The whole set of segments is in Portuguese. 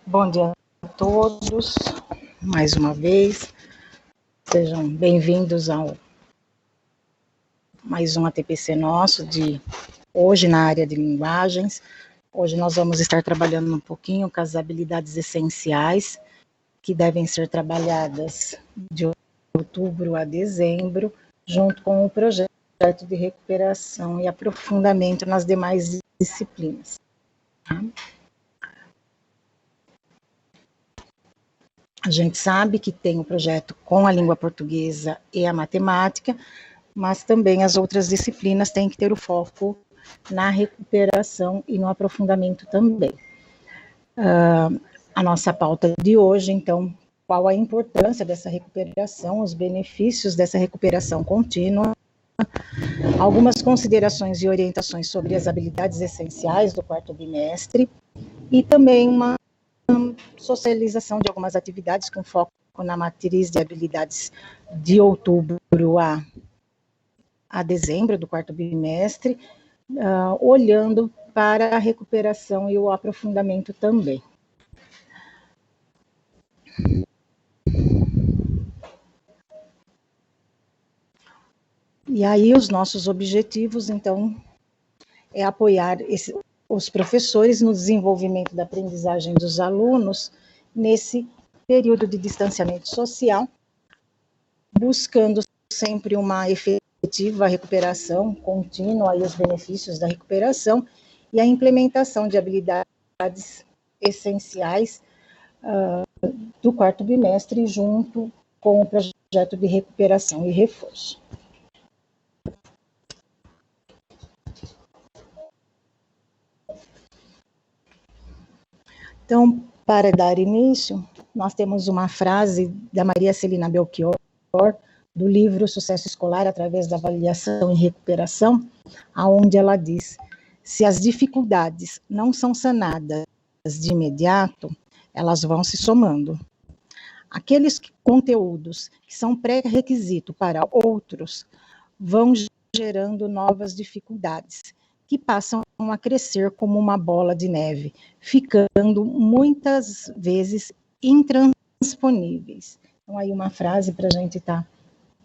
Bom dia a todos, mais uma vez. Sejam bem-vindos ao mais um ATPC nosso de hoje na área de linguagens. Hoje nós vamos estar trabalhando um pouquinho com as habilidades essenciais que devem ser trabalhadas de outubro a dezembro, junto com o projeto de recuperação e aprofundamento nas demais disciplinas. A gente sabe que tem o projeto com a língua portuguesa e a matemática, mas também as outras disciplinas têm que ter o foco na recuperação e no aprofundamento também. A nossa pauta de hoje, então, qual a importância dessa recuperação, os benefícios dessa recuperação contínua, algumas considerações e orientações sobre as habilidades essenciais do quarto bimestre e também uma socialização de algumas atividades com foco na matriz de habilidades de outubro a dezembro do quarto bimestre, olhando para a recuperação e o aprofundamento também. E aí os nossos objetivos, então, é apoiar os professores no desenvolvimento da aprendizagem dos alunos nesse período de distanciamento social, buscando sempre uma efetiva recuperação contínua e os benefícios da recuperação e a implementação de habilidades essenciais do quarto bimestre junto com o projeto de recuperação e reforço. Então, para dar início, nós temos uma frase da Maria Celina Belchior, do livro Sucesso Escolar através da Avaliação e Recuperação, aonde ela diz: se as dificuldades não são sanadas de imediato, elas vão se somando. Aqueles conteúdos que são pré-requisito para outros vão gerando novas dificuldades, que passam a crescer como uma bola de neve, ficando muitas vezes intransponíveis. Então, aí uma frase para a gente estar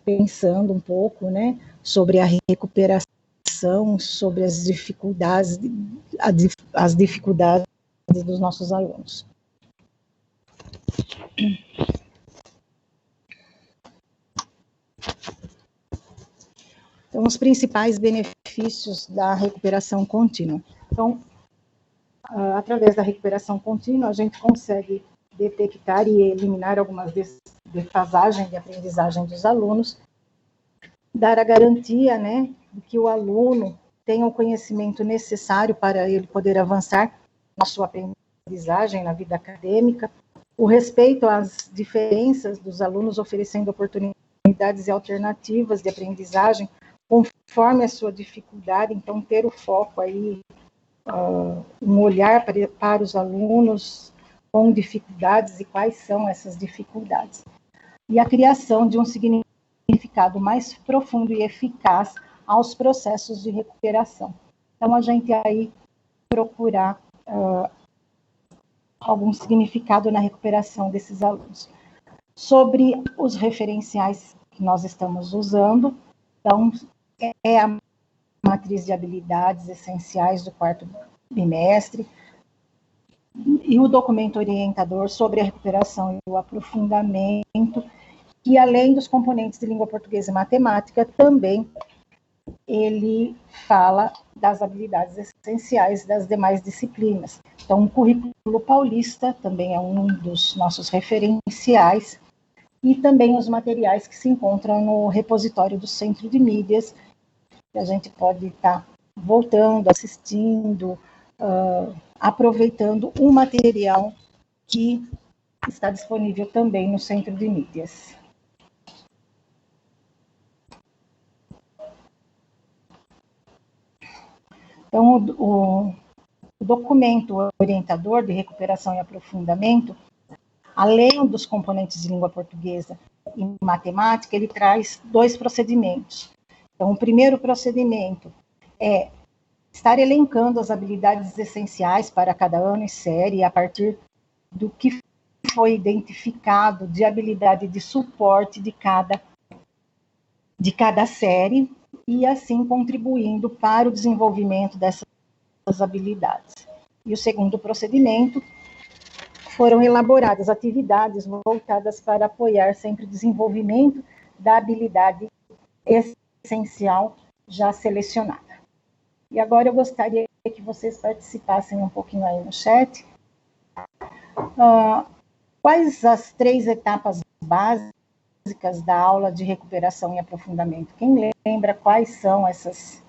pensando um pouco, né, sobre a recuperação, sobre as dificuldades dos nossos alunos. Então, os principais benefícios da recuperação contínua. Então, através da recuperação contínua, a gente consegue detectar e eliminar algumas defasagens de aprendizagem dos alunos, dar a garantia, né, de que o aluno tenha o conhecimento necessário para ele poder avançar na sua aprendizagem, na vida acadêmica, o respeito às diferenças dos alunos, oferecendo oportunidades e alternativas de aprendizagem, conforme a sua dificuldade, então ter o foco aí, um olhar para os alunos com dificuldades e quais são essas dificuldades. E a criação de um significado mais profundo e eficaz aos processos de recuperação. Então, a gente aí procurar algum significado na recuperação desses alunos. Sobre os referenciais que nós estamos usando, então, é a matriz de habilidades essenciais do quarto bimestre e o documento orientador sobre a recuperação e o aprofundamento, e além dos componentes de língua portuguesa e matemática, também ele fala das habilidades essenciais das demais disciplinas. Então, o currículo paulista também é um dos nossos referenciais, e também os materiais que se encontram no repositório do Centro de Mídias, que a gente pode estar voltando, assistindo, aproveitando o material que está disponível também no Centro de Mídias. Então, o documento orientador de recuperação e aprofundamento, além dos componentes de língua portuguesa e matemática, ele traz 2 procedimentos. Então, o primeiro procedimento é estar elencando as habilidades essenciais para cada ano e série a partir do que foi identificado de habilidade de suporte de cada série, e assim contribuindo para o desenvolvimento dessas habilidades. E o segundo procedimento, foram elaboradas atividades voltadas para apoiar sempre o desenvolvimento da habilidade essencial já selecionada. E agora eu gostaria que vocês participassem um pouquinho aí no chat. Quais as 3 etapas básicas da aula de recuperação e aprofundamento? Quem lembra quais são essas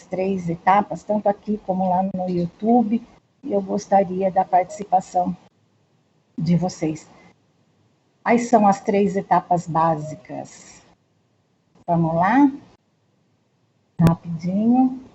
3 etapas, tanto aqui como lá no YouTube? Eu gostaria da participação de vocês. Quais são as 3 etapas básicas? Vamos lá? Rapidinho.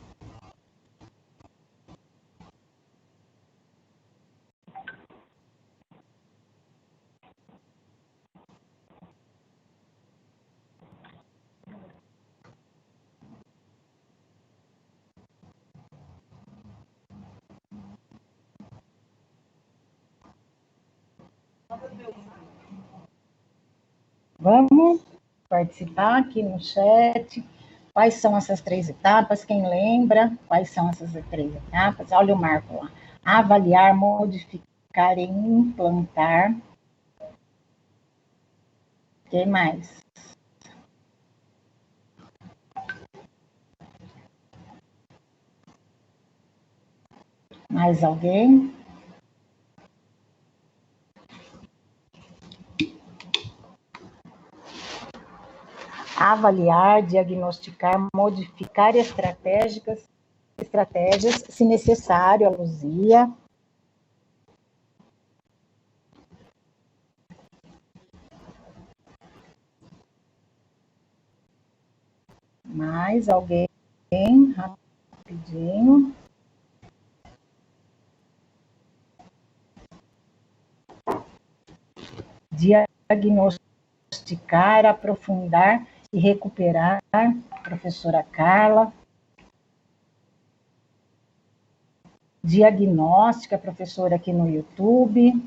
Vamos participar aqui no chat. Quais são essas 3 etapas? Quem lembra? Quais são essas 3 etapas? Olha o Marco lá. Avaliar, modificar e implantar. Quem mais? Mais alguém? Avaliar, diagnosticar, modificar estratégias, se necessário, a Luzia. Mais alguém? Rapidinho. Diagnosticar, aprofundar e recuperar. Professora Carla. Diagnóstica, professora aqui no YouTube.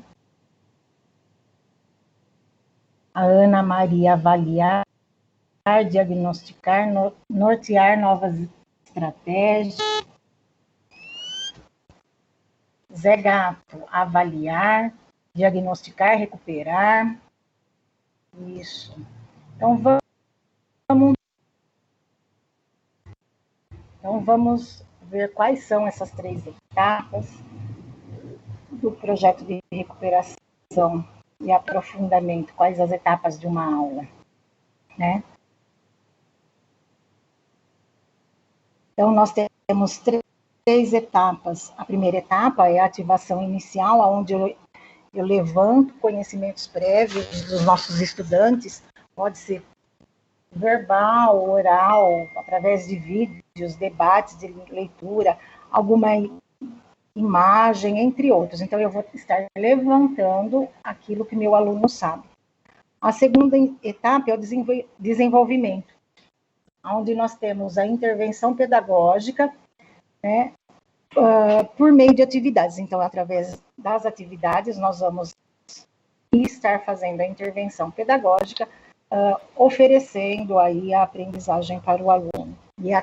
A Ana Maria, avaliar, diagnosticar, nortear novas estratégias. Zé Gato, avaliar, diagnosticar, recuperar. Isso. Então, vamos ver quais são essas 3 etapas do projeto de recuperação e aprofundamento, quais as etapas de uma aula, né? Então, nós temos 3 etapas. A primeira etapa é a ativação inicial, onde eu levanto conhecimentos prévios dos nossos estudantes, pode ser verbal, oral, através de vídeos, debates de leitura, alguma imagem, entre outros. Então, eu vou estar levantando aquilo que meu aluno sabe. A segunda etapa é o desenvolvimento, onde nós temos a intervenção pedagógica, né, por meio de atividades. Então, através das atividades, nós vamos estar fazendo a intervenção pedagógica, oferecendo aí a aprendizagem para o aluno. E a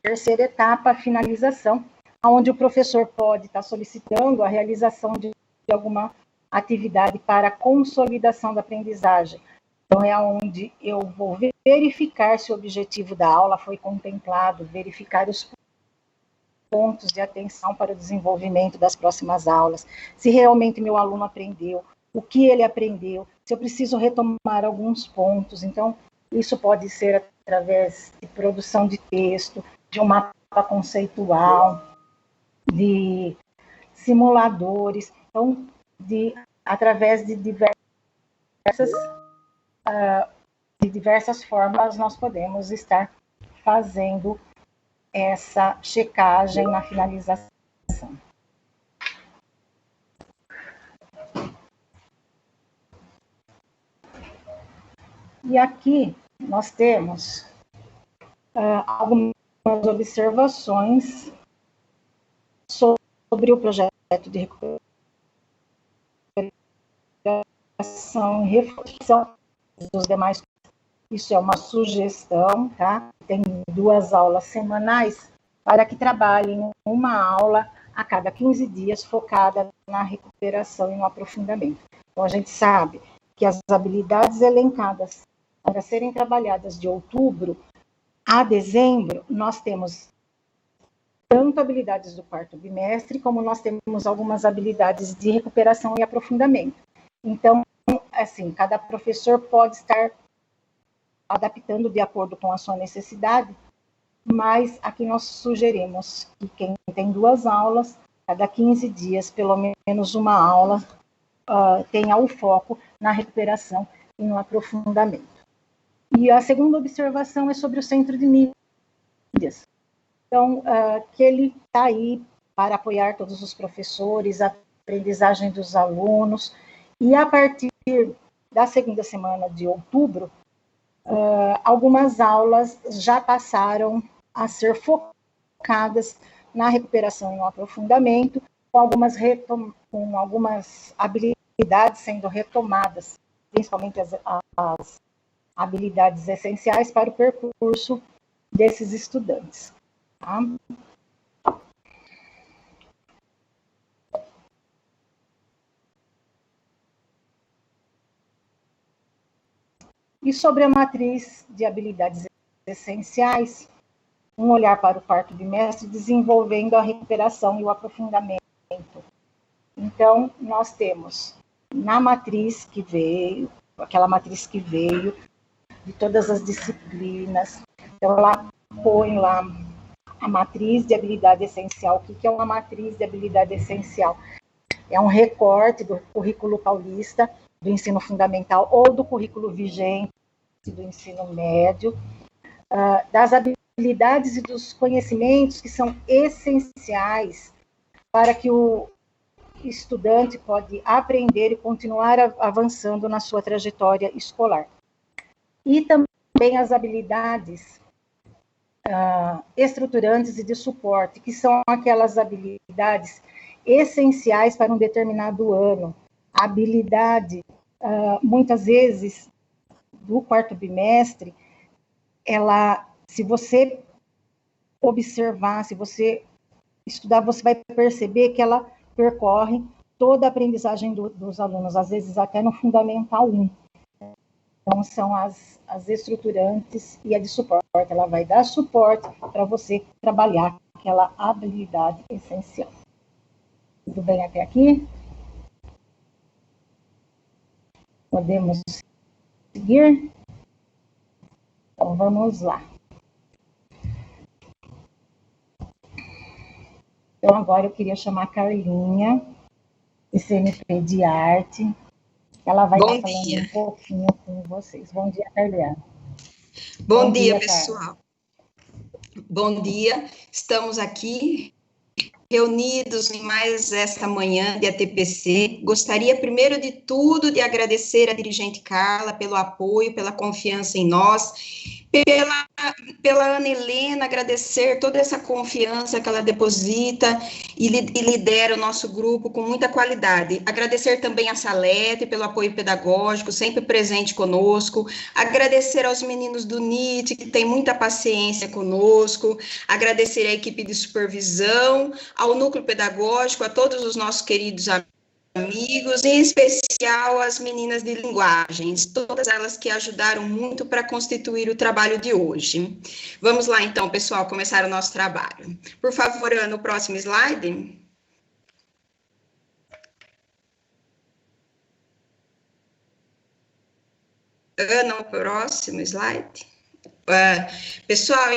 terceira etapa, a finalização, onde o professor pode estar solicitando a realização de alguma atividade para a consolidação da aprendizagem. Então, é onde eu vou verificar se o objetivo da aula foi contemplado, verificar os pontos de atenção para o desenvolvimento das próximas aulas, se realmente meu aluno aprendeu, o que ele aprendeu, se eu preciso retomar alguns pontos. Então, isso pode ser através de produção de texto, de um mapa conceitual, de simuladores, então, através de diversas formas, nós podemos estar fazendo essa checagem na finalização. E aqui nós temos algumas observações sobre o projeto de recuperação recuperação e reforço dos demais. Isso é uma sugestão, tá? Tem 2 aulas semanais para que trabalhem uma aula a cada 15 dias focada na recuperação e no aprofundamento. Então, a gente sabe que as habilidades elencadas para serem trabalhadas de outubro a dezembro, nós temos tanto habilidades do 4º bimestre, como nós temos algumas habilidades de recuperação e aprofundamento. Então, assim, cada professor pode estar adaptando de acordo com a sua necessidade, mas aqui nós sugerimos que quem tem 2 aulas, cada 15 dias, pelo menos uma aula, tenha o foco na recuperação e no aprofundamento. E a segunda observação é sobre o centro de mídias. Então, que ele está aí para apoiar todos os professores, a aprendizagem dos alunos, e a partir da segunda semana de outubro, algumas aulas já passaram a ser focadas na recuperação e no aprofundamento, com algumas habilidades sendo retomadas, principalmente as habilidades essenciais para o percurso desses estudantes. Tá? E sobre a matriz de habilidades essenciais, um olhar para o 4º bimestre, desenvolvendo a recuperação e o aprofundamento. Então, nós temos na matriz que veio, aquela matriz que veio de todas as disciplinas, então ela põe lá a matriz de habilidade essencial. O que é uma matriz de habilidade essencial? É um recorte do currículo paulista, do ensino fundamental ou do currículo vigente do ensino médio, das habilidades e dos conhecimentos que são essenciais para que o estudante pode aprender e continuar avançando na sua trajetória escolar. E também as habilidades estruturantes e de suporte, que são aquelas habilidades essenciais para um determinado ano. A habilidade, muitas vezes, do 4º bimestre, ela, se você observar, se você estudar, você vai perceber que ela percorre toda a aprendizagem dos alunos, às vezes até no Fundamental 1. Então, são as estruturantes e a de suporte. Ela vai dar suporte para você trabalhar aquela habilidade essencial. Tudo bem até aqui? Podemos seguir? Então, vamos lá. Então, agora eu queria chamar a Carlinha, de CNP de Arte. Ela vai estar falando um pouquinho com vocês. Bom dia, Carlinha. Bom dia, pessoal. Bom dia. Estamos aqui reunidos em mais esta manhã de ATPC. Gostaria, primeiro de tudo, de agradecer a dirigente Carla pelo apoio, pela confiança em nós, pela Ana Helena, agradecer toda essa confiança que ela deposita e lidera o nosso grupo com muita qualidade. Agradecer também a Salete pelo apoio pedagógico, sempre presente conosco. Agradecer aos meninos do NIT, que têm muita paciência conosco. Agradecer à equipe de supervisão, ao núcleo pedagógico, a todos os nossos queridos amigos, em especial as meninas de linguagens, todas elas que ajudaram muito para constituir o trabalho de hoje. Vamos lá, então, pessoal, começar o nosso trabalho. Por favor, Ana, o próximo slide. Ana, o próximo slide. Pessoal,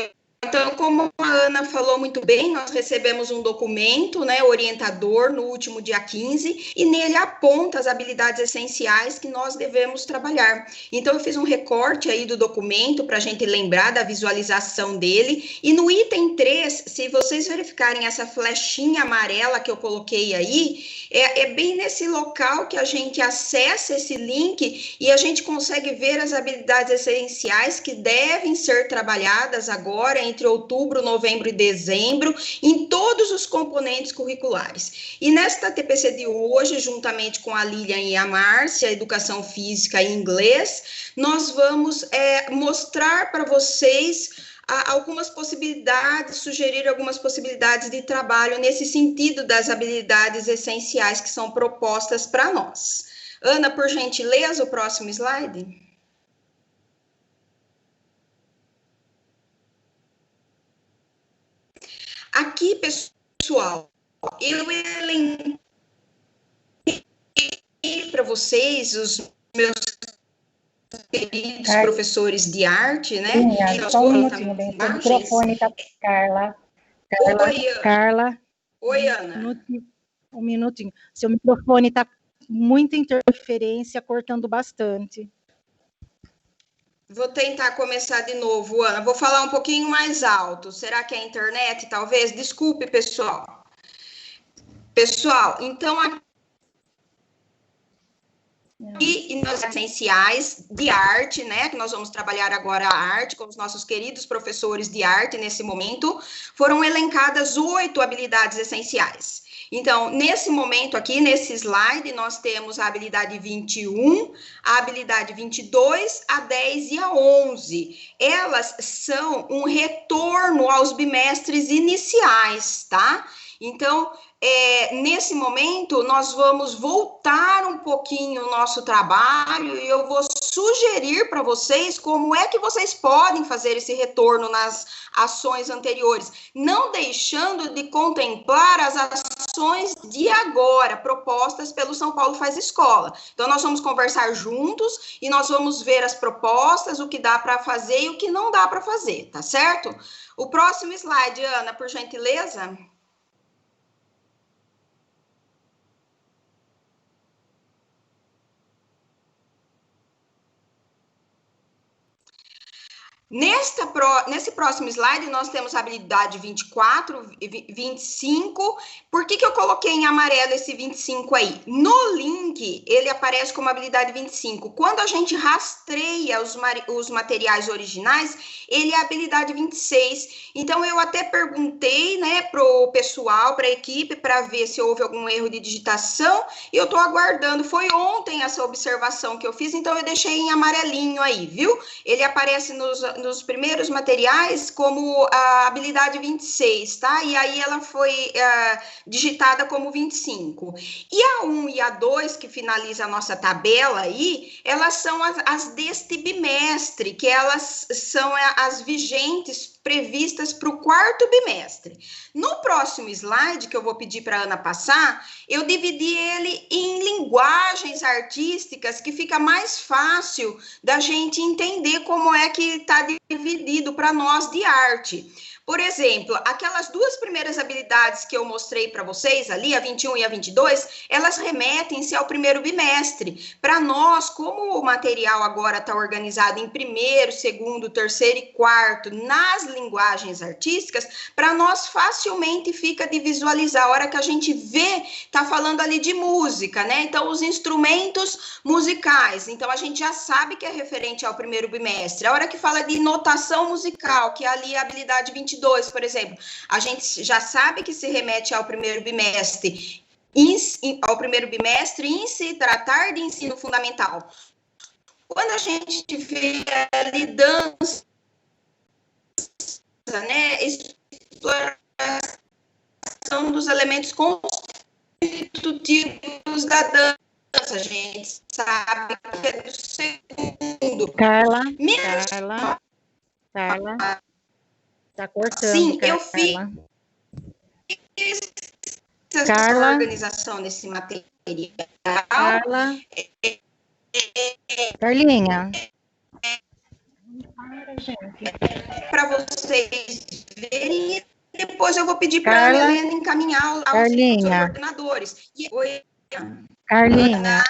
então, como a Ana falou muito bem, nós recebemos um documento, né, orientador, no último dia 15, e nele aponta as habilidades essenciais que nós devemos trabalhar. Então, eu fiz um recorte aí do documento para a gente lembrar da visualização dele, e no item 3, se vocês verificarem essa flechinha amarela que eu coloquei aí, é bem nesse local que a gente acessa esse link e a gente consegue ver as habilidades essenciais que devem ser trabalhadas agora entre outubro, novembro e dezembro, em todos os componentes curriculares. E nesta TPC de hoje, juntamente com a Lilian e a Márcia, Educação Física e Inglês, nós vamos mostrar para vocês algumas possibilidades, sugerir algumas possibilidades de trabalho nesse sentido das habilidades essenciais que são propostas para nós. Ana, por gentileza, o próximo slide. Aqui, pessoal, eu elenquei para vocês os meus queridos professores de arte, né? Só um minutinho, bem, o microfone está... Carla. Carla. Oi, Ana. Um minutinho. Seu microfone está muita interferência, cortando bastante. Vou tentar começar de novo, Ana. Vou falar um pouquinho mais alto. Será que é a internet, talvez? Desculpe, pessoal. Pessoal, então aqui nos essenciais de arte, né, que nós vamos trabalhar agora a arte com os nossos queridos professores de arte nesse momento, foram elencadas 8 habilidades essenciais. Então, nesse momento aqui, nesse slide, nós temos a habilidade 21, a habilidade 22, a 10 e a 11. Elas são um retorno aos bimestres iniciais, tá? Então, nesse momento, nós vamos voltar um pouquinho o nosso trabalho e eu vou sugerir para vocês como é que vocês podem fazer esse retorno nas ações anteriores, não deixando de contemplar as ações de agora, propostas pelo São Paulo Faz Escola. Então, nós vamos conversar juntos e nós vamos ver as propostas, o que dá para fazer e o que não dá para fazer, tá certo? O próximo slide, Ana, por gentileza. Nesse próximo slide, nós temos a habilidade 24, 25. Por que eu coloquei em amarelo esse 25 aí? No link, ele aparece como habilidade 25. Quando a gente rastreia os materiais originais, ele é habilidade 26. Então, eu até perguntei, né, pro pessoal, para a equipe, para ver se houve algum erro de digitação, e eu estou aguardando. Foi ontem essa observação que eu fiz, então eu deixei em amarelinho aí, viu? Ele aparece nos primeiros materiais como a habilidade 26, tá? E aí ela foi digitada como 25. E a 1 e a 2, que finaliza a nossa tabela aí, elas são as deste bimestre, que elas são as vigentes previstas para o 4º bimestre. No próximo slide, que eu vou pedir para a Ana passar, eu dividi ele em linguagens artísticas, que fica mais fácil da gente entender como é que está dividido para nós de arte. Por exemplo, aquelas 2 primeiras habilidades que eu mostrei para vocês ali, a 21 e a 22, elas remetem-se ao 1º bimestre. Para nós, como o material agora está organizado em 1º, 2º, 3º e 4º nas linguagens artísticas, para nós facilmente fica de visualizar. A hora que a gente vê, está falando ali de música, né? Então, os instrumentos musicais. Então, a gente já sabe que é referente ao 1º bimestre. A hora que fala de notação musical, que é ali a habilidade 22, por exemplo, a gente já sabe que se remete ao 1º bimestre, em se tratar de ensino fundamental. Quando a gente vê ali dança, né, exploração dos elementos constitutivos da dança, a gente sabe que é do 2º. Carla. Tá cortando. Sim, Carla. eu fiz essa organização desse material. Carla. Carlinha. Para vocês verem, depois eu vou pedir para a Helena encaminhar aos coordenadores. Oi, Carlinha.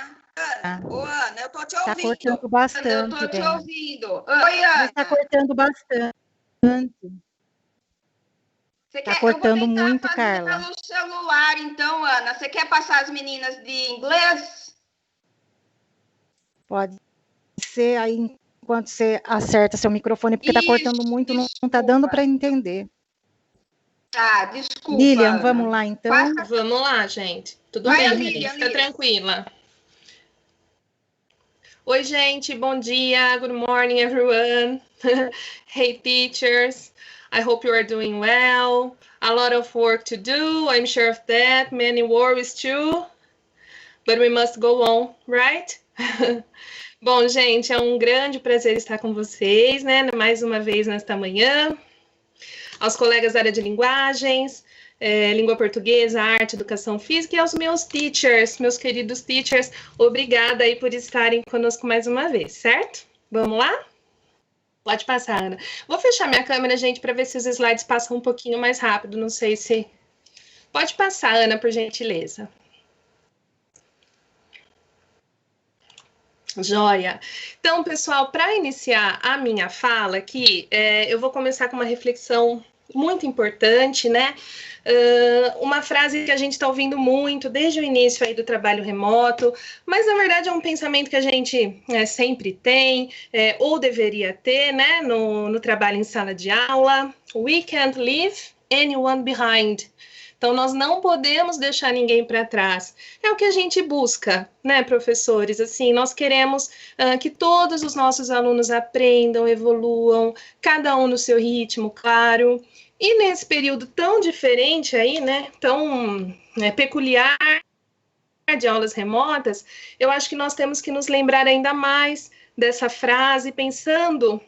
Ana, eu tô te ouvindo. Tá cortando bastante. Ana, eu tô te ouvindo. Oi, Ana. Mas tá cortando bastante. Tá cortando muito, Carla. Pelo celular, então, Ana. Você quer passar as meninas de inglês? Pode ser. Aí, enquanto você acerta seu microfone, porque está cortando muito, não está dando para entender. Tá, desculpa. Lilian, Ana. vamos lá, então? Vamos lá, gente. Tudo bem, Lilian, fica tranquila. Oi, gente, bom dia. Good morning, everyone. Hey, teachers. I hope you are doing well. A lot of work to do, I'm sure of that. Many worries too. But we must go on, right? Bom, gente, é um grande prazer estar com vocês, né? Mais uma vez nesta manhã. Aos colegas da área de linguagens, língua portuguesa, arte, educação física e aos meus teachers, meus queridos teachers, obrigada aí por estarem conosco mais uma vez, certo? Vamos lá? Pode passar, Ana. Vou fechar minha câmera, gente, para ver se os slides passam um pouquinho mais rápido, não sei se... Pode passar, Ana, por gentileza. Joia. Então, pessoal, para iniciar a minha fala aqui, eu vou começar com uma reflexão muito importante, né? Uma frase que a gente está ouvindo muito desde o início aí do trabalho remoto, mas na verdade é um pensamento que a gente sempre tem, ou deveria ter, né? No trabalho em sala de aula. We can't leave anyone behind. Então, nós não podemos deixar ninguém para trás. É o que a gente busca, né, professores? Assim, nós queremos que todos os nossos alunos aprendam, evoluam, cada um no seu ritmo, claro. E nesse período tão diferente aí, né, tão peculiar de aulas remotas, eu acho que nós temos que nos lembrar ainda mais dessa frase, pensando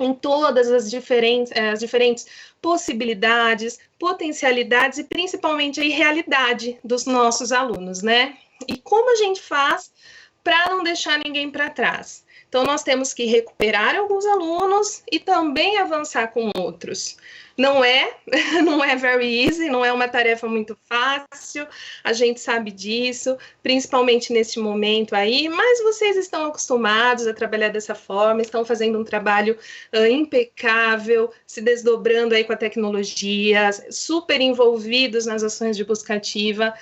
em todas as diferentes possibilidades, potencialidades e principalmente a realidade dos nossos alunos, né? E como a gente faz para não deixar ninguém para trás? Então, nós temos que recuperar alguns alunos e também avançar com outros. Não é very easy, não é uma tarefa muito fácil, a gente sabe disso, principalmente neste momento aí, mas vocês estão acostumados a trabalhar dessa forma, estão fazendo um trabalho impecável, se desdobrando aí com a tecnologia, super envolvidos nas ações de busca ativa.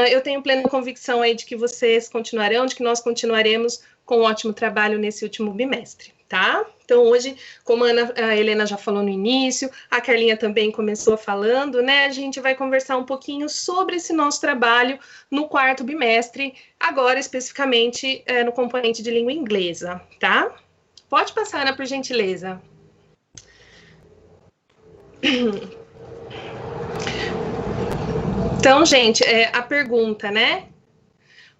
Eu tenho plena convicção aí de que vocês continuarão, de que nós continuaremos com um ótimo trabalho nesse último bimestre, tá? Então, hoje, como a Helena já falou no início, a Carlinha também começou falando, né? A gente vai conversar um pouquinho sobre esse nosso trabalho no quarto bimestre, agora especificamente no componente de língua inglesa, tá? Pode passar, Ana, por gentileza. Então, gente, a pergunta, né?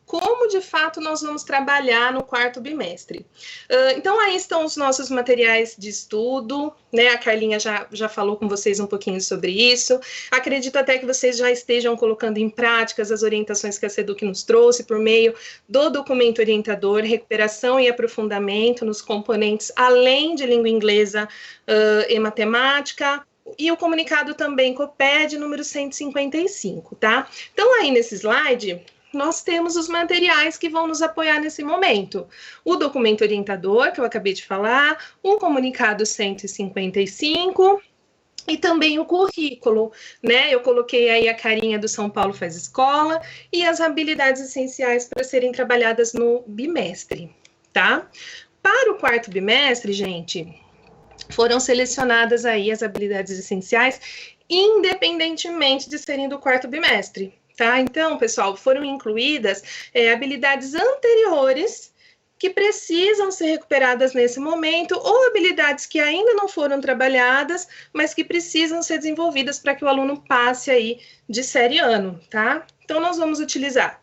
Como, de fato, nós vamos trabalhar no quarto bimestre? Então, aí estão os nossos materiais de estudo, né? A Carlinha já falou com vocês um pouquinho sobre isso. Acredito até que vocês já estejam colocando em práticas as orientações que a SEDUC nos trouxe por meio do documento orientador, recuperação e aprofundamento nos componentes, além de língua inglesa e matemática, e o comunicado também COPED número 155, tá? Então, aí nesse slide, nós temos os materiais que vão nos apoiar nesse momento. O documento orientador, que eu acabei de falar, o comunicado 155 e também o currículo, né? Eu coloquei aí a carinha do São Paulo Faz Escola e as habilidades essenciais para serem trabalhadas no bimestre, tá? Para o quarto bimestre, gente, foram selecionadas aí as habilidades essenciais, independentemente de serem do quarto bimestre. Tá? Então, pessoal, foram incluídas habilidades anteriores que precisam ser recuperadas nesse momento ou habilidades que ainda não foram trabalhadas, mas que precisam ser desenvolvidas para que o aluno passe aí de série ano, tá? Então, nós vamos utilizar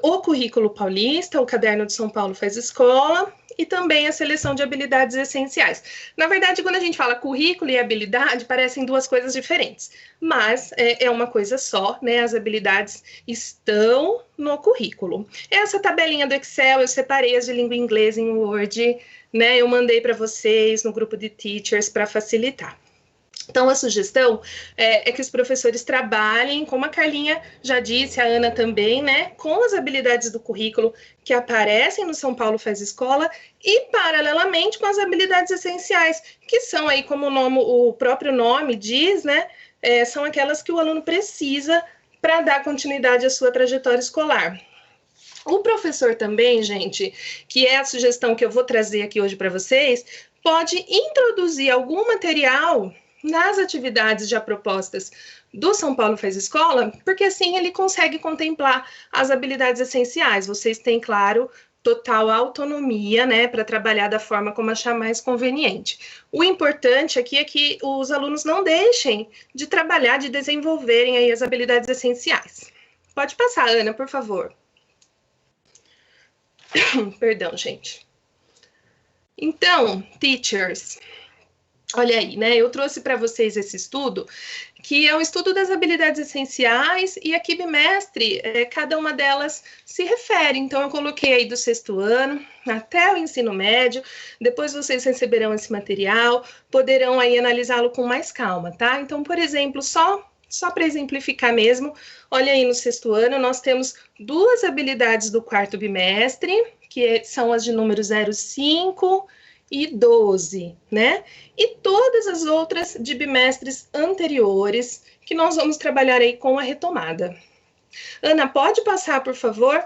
o currículo paulista, o caderno de São Paulo Faz Escola e também a seleção de habilidades essenciais. Na verdade, quando a gente fala currículo e habilidade, parecem duas coisas diferentes, mas é uma coisa só, né? As habilidades estão no currículo. Essa tabelinha do Excel, eu separei as de língua inglesa em Word, né? Eu mandei para vocês no grupo de teachers para facilitar. Então, a sugestão é que os professores trabalhem, como a Carlinha já disse, a Ana também, né, com as habilidades do currículo que aparecem no São Paulo Faz Escola e, paralelamente, com as habilidades essenciais, que são aí, como o próprio nome diz, né, são aquelas que o aluno precisa para dar continuidade à sua trajetória escolar. O professor também, gente, que é a sugestão que eu vou trazer aqui hoje para vocês, pode introduzir algum material nas atividades já propostas do São Paulo Faz Escola, porque assim ele consegue contemplar as habilidades essenciais. Vocês têm, claro, total autonomia, né, para trabalhar da forma como achar mais conveniente. O importante aqui é que os alunos não deixem de trabalhar, de desenvolverem aí as habilidades essenciais. Pode passar, Ana, por favor. Perdão, gente. Então, teachers, olha aí, né? Eu trouxe para vocês esse estudo, que é um estudo das habilidades essenciais, e aqui, bimestre, cada uma delas se refere. Então, eu coloquei aí do 6º ano até o ensino médio, depois vocês receberão esse material, poderão aí analisá-lo com mais calma, tá? Então, por exemplo, só para exemplificar mesmo, olha aí no 6º ano, nós temos 2 habilidades do 4º bimestre, que são as de número 0,5 e 12, né? E todas as outras de bimestres anteriores, que nós vamos trabalhar aí com a retomada. Ana, pode passar, por favor?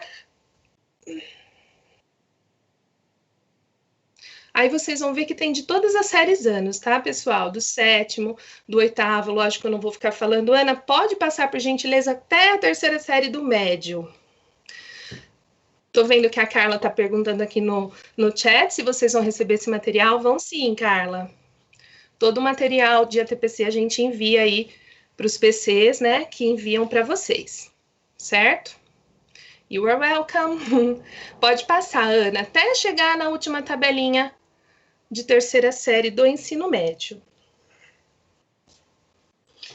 Aí vocês vão ver que tem de todas as séries anos, tá, pessoal? Do 7º, do 8º, lógico que eu não vou ficar falando. Ana, pode passar, por gentileza, até a 3ª série do médio. Tô vendo que a Carla tá perguntando aqui no chat se vocês vão receber esse material. Vão sim, Carla. Todo o material de ATPC a gente envia aí para os PCs, né, que enviam para vocês, certo? You are welcome. Pode passar, Ana, até chegar na última tabelinha de 3ª série do ensino médio.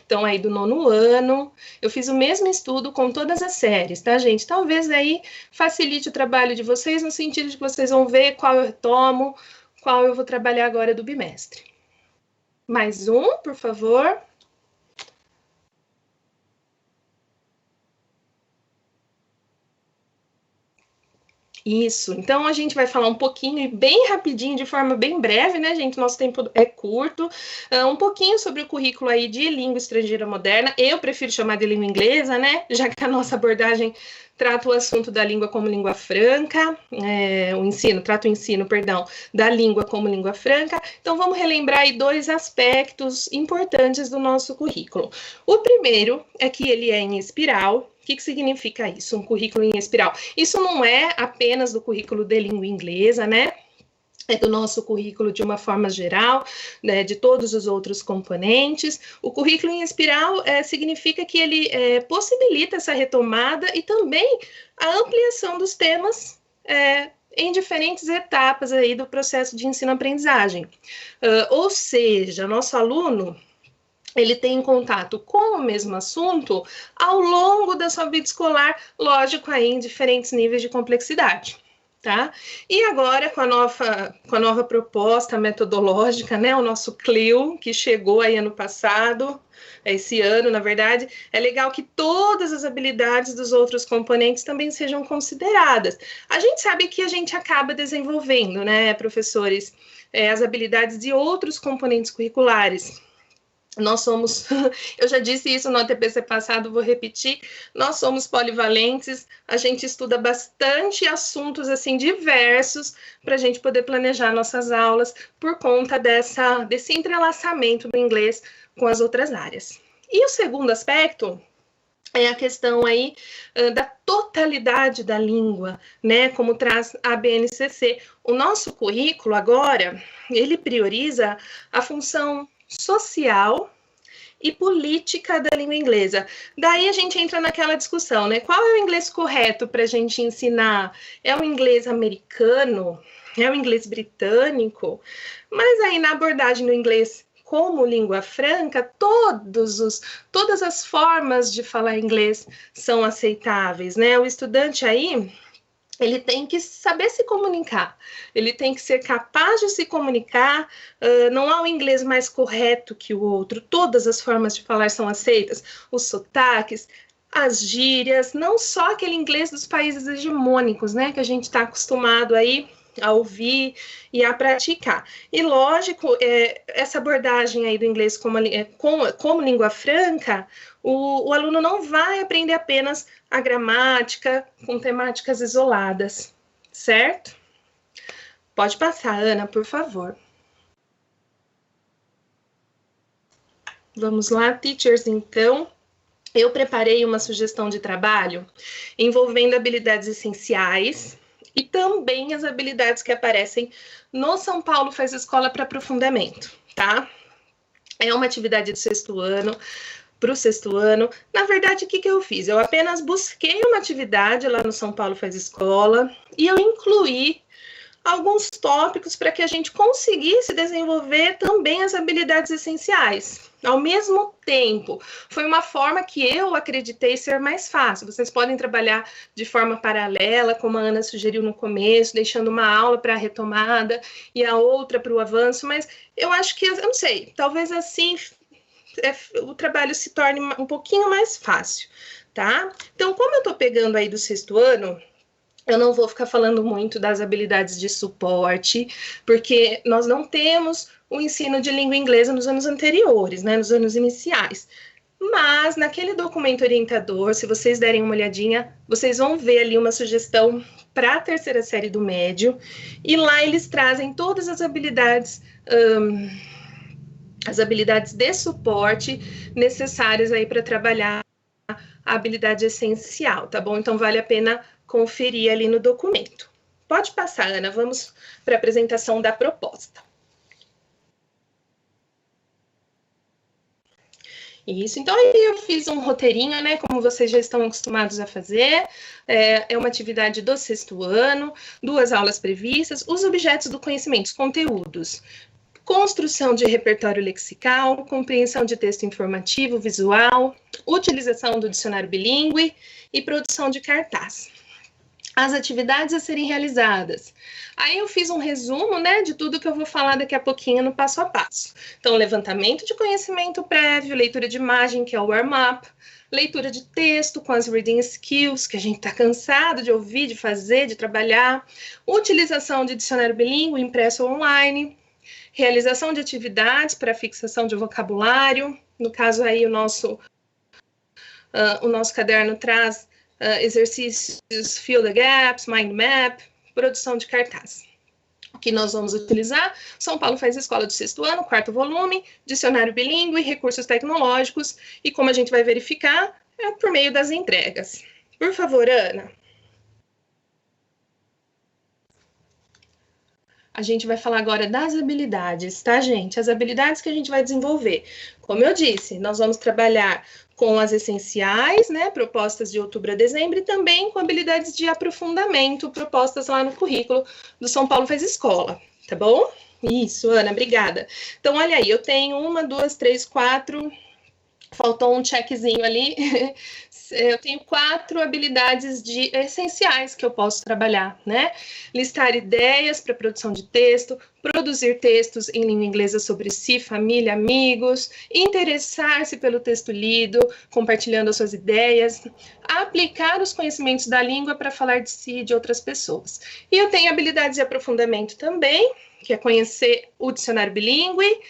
Então, aí do 9º ano, eu fiz o mesmo estudo com todas as séries, tá, gente? Talvez aí facilite o trabalho de vocês, no sentido de que vocês vão ver qual eu retomo, qual eu vou trabalhar agora do bimestre. Mais um, por favor. Isso, então a gente vai falar um pouquinho, bem rapidinho, de forma bem breve, né, gente? Nosso tempo é curto. Um pouquinho sobre o currículo aí de língua estrangeira moderna. Eu prefiro chamar de língua inglesa, né? Já que a nossa abordagem trata o assunto da língua como língua franca, trata o ensino, perdão, da língua como língua franca. Então, vamos relembrar aí 2 aspectos importantes do nosso currículo. O primeiro é que ele é em espiral. O que significa isso, um currículo em espiral? Isso não é apenas do currículo de língua inglesa, né? É do nosso currículo de uma forma geral, né, de todos os outros componentes. O currículo em espiral significa que ele possibilita essa retomada e também a ampliação dos temas em diferentes etapas aí do processo de ensino-aprendizagem. Ou seja, nosso aluno ele tem contato com o mesmo assunto ao longo da sua vida escolar, lógico, aí em diferentes níveis de complexidade. Tá? E agora, com a nova proposta metodológica, né, o nosso CLIO, que chegou aí ano passado, esse ano, na verdade, é legal que todas as habilidades dos outros componentes também sejam consideradas. A gente sabe que a gente acaba desenvolvendo, né, professores, as habilidades de outros componentes curriculares. Nós somos, eu já disse isso no ATPC passado, vou repetir, nós somos polivalentes, a gente estuda bastante assuntos assim diversos para a gente poder planejar nossas aulas por conta desse entrelaçamento do inglês com as outras áreas. E o segundo aspecto é a questão aí da totalidade da língua, né, como traz a BNCC. O nosso currículo agora, ele prioriza a função social e política da língua inglesa. Daí a gente entra naquela discussão, né? Qual é o inglês correto para a gente ensinar? É o inglês americano? É o inglês britânico? Mas aí na abordagem do inglês como língua franca, todas as formas de falar inglês são aceitáveis, né? O estudante aí, ele tem que saber se comunicar, ele tem que ser capaz de se comunicar, não há um inglês mais correto que o outro, todas as formas de falar são aceitas, os sotaques, as gírias, não só aquele inglês dos países hegemônicos, né, que a gente está acostumado aí a ouvir e a praticar. E lógico, essa abordagem aí do inglês como língua franca, o aluno não vai aprender apenas a gramática com temáticas isoladas, certo? Pode passar, Ana, por favor. Vamos lá, teachers, então. Eu preparei uma sugestão de trabalho envolvendo habilidades essenciais e também as habilidades que aparecem no São Paulo Faz Escola para Aprofundamento, tá? É uma atividade do sexto ano, para o sexto ano. Na verdade, o que eu fiz? Eu apenas busquei uma atividade lá no São Paulo Faz Escola e eu incluí alguns tópicos para que a gente conseguisse desenvolver também as habilidades essenciais. Ao mesmo tempo, foi uma forma que eu acreditei ser mais fácil. Vocês podem trabalhar de forma paralela, como a Ana sugeriu no começo, deixando uma aula para a retomada e a outra para o avanço, mas eu acho que, eu não sei, talvez assim o trabalho se torne um pouquinho mais fácil, tá? Então, como eu estou pegando aí do sexto ano, eu não vou ficar falando muito das habilidades de suporte, porque nós não temos o ensino de língua inglesa nos anos anteriores, né, nos anos iniciais. Mas naquele documento orientador, se vocês derem uma olhadinha, vocês vão ver ali uma sugestão para a terceira série do médio, e lá eles trazem todas as habilidades de suporte necessárias aí para trabalhar a habilidade essencial, tá bom? Então vale a pena conferir ali no documento. Pode passar, Ana, vamos para a apresentação da proposta. Isso, então aí eu fiz um roteirinho, né, como vocês já estão acostumados a fazer, é uma atividade do sexto ano, 2 aulas previstas, os objetos do conhecimento, os conteúdos, construção de repertório lexical, compreensão de texto informativo, visual, utilização do dicionário bilíngue e produção de cartaz. As atividades a serem realizadas. Aí eu fiz um resumo, né, de tudo que eu vou falar daqui a pouquinho no passo a passo. Então, levantamento de conhecimento prévio, leitura de imagem, que é o warm-up, leitura de texto com as reading skills, que a gente está cansado de ouvir, de fazer, de trabalhar, utilização de dicionário bilíngue, impresso ou online, realização de atividades para fixação de vocabulário, no caso aí o nosso caderno traz exercícios Fill the Gaps, Mind Map, produção de cartaz. O que nós vamos utilizar? São Paulo Faz Escola do sexto ano, 4º volume, dicionário bilíngue, recursos tecnológicos, e como a gente vai verificar, é por meio das entregas. Por favor, Ana. A gente vai falar agora das habilidades, tá, gente? As habilidades que a gente vai desenvolver. Como eu disse, nós vamos trabalhar com as essenciais, né, propostas de outubro a dezembro, e também com habilidades de aprofundamento, propostas lá no currículo do São Paulo Faz Escola, tá bom? Isso, Ana, obrigada. Então, olha aí, eu tenho 1, 2, 3, 4, faltou um checkzinho ali. Eu tenho 4 habilidades essenciais que eu posso trabalhar, né? Listar ideias para produção de texto, produzir textos em língua inglesa sobre si, família, amigos, interessar-se pelo texto lido, compartilhando as suas ideias, aplicar os conhecimentos da língua para falar de si e de outras pessoas. E eu tenho habilidades de aprofundamento também, que é conhecer o dicionário bilíngue,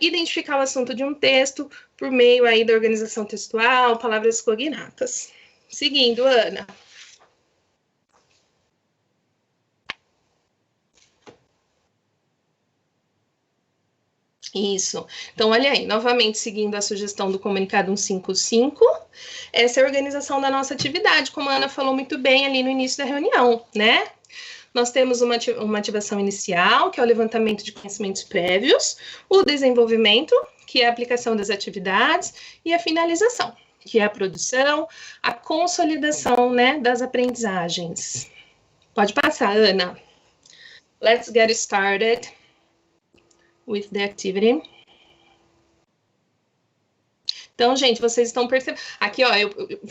identificar o assunto de um texto por meio aí da organização textual, palavras cognatas. Seguindo, Ana. Isso. Então, olha aí, novamente seguindo a sugestão do comunicado 155, essa é a organização da nossa atividade, como a Ana falou muito bem ali no início da reunião, né? Nós temos uma ativação inicial, que é o levantamento de conhecimentos prévios, o desenvolvimento, que é a aplicação das atividades, e a finalização, que é a produção, a consolidação, né, das aprendizagens. Pode passar, Ana. Let's get started with the activity. Então, gente, vocês estão percebendo... Aqui, ó, eu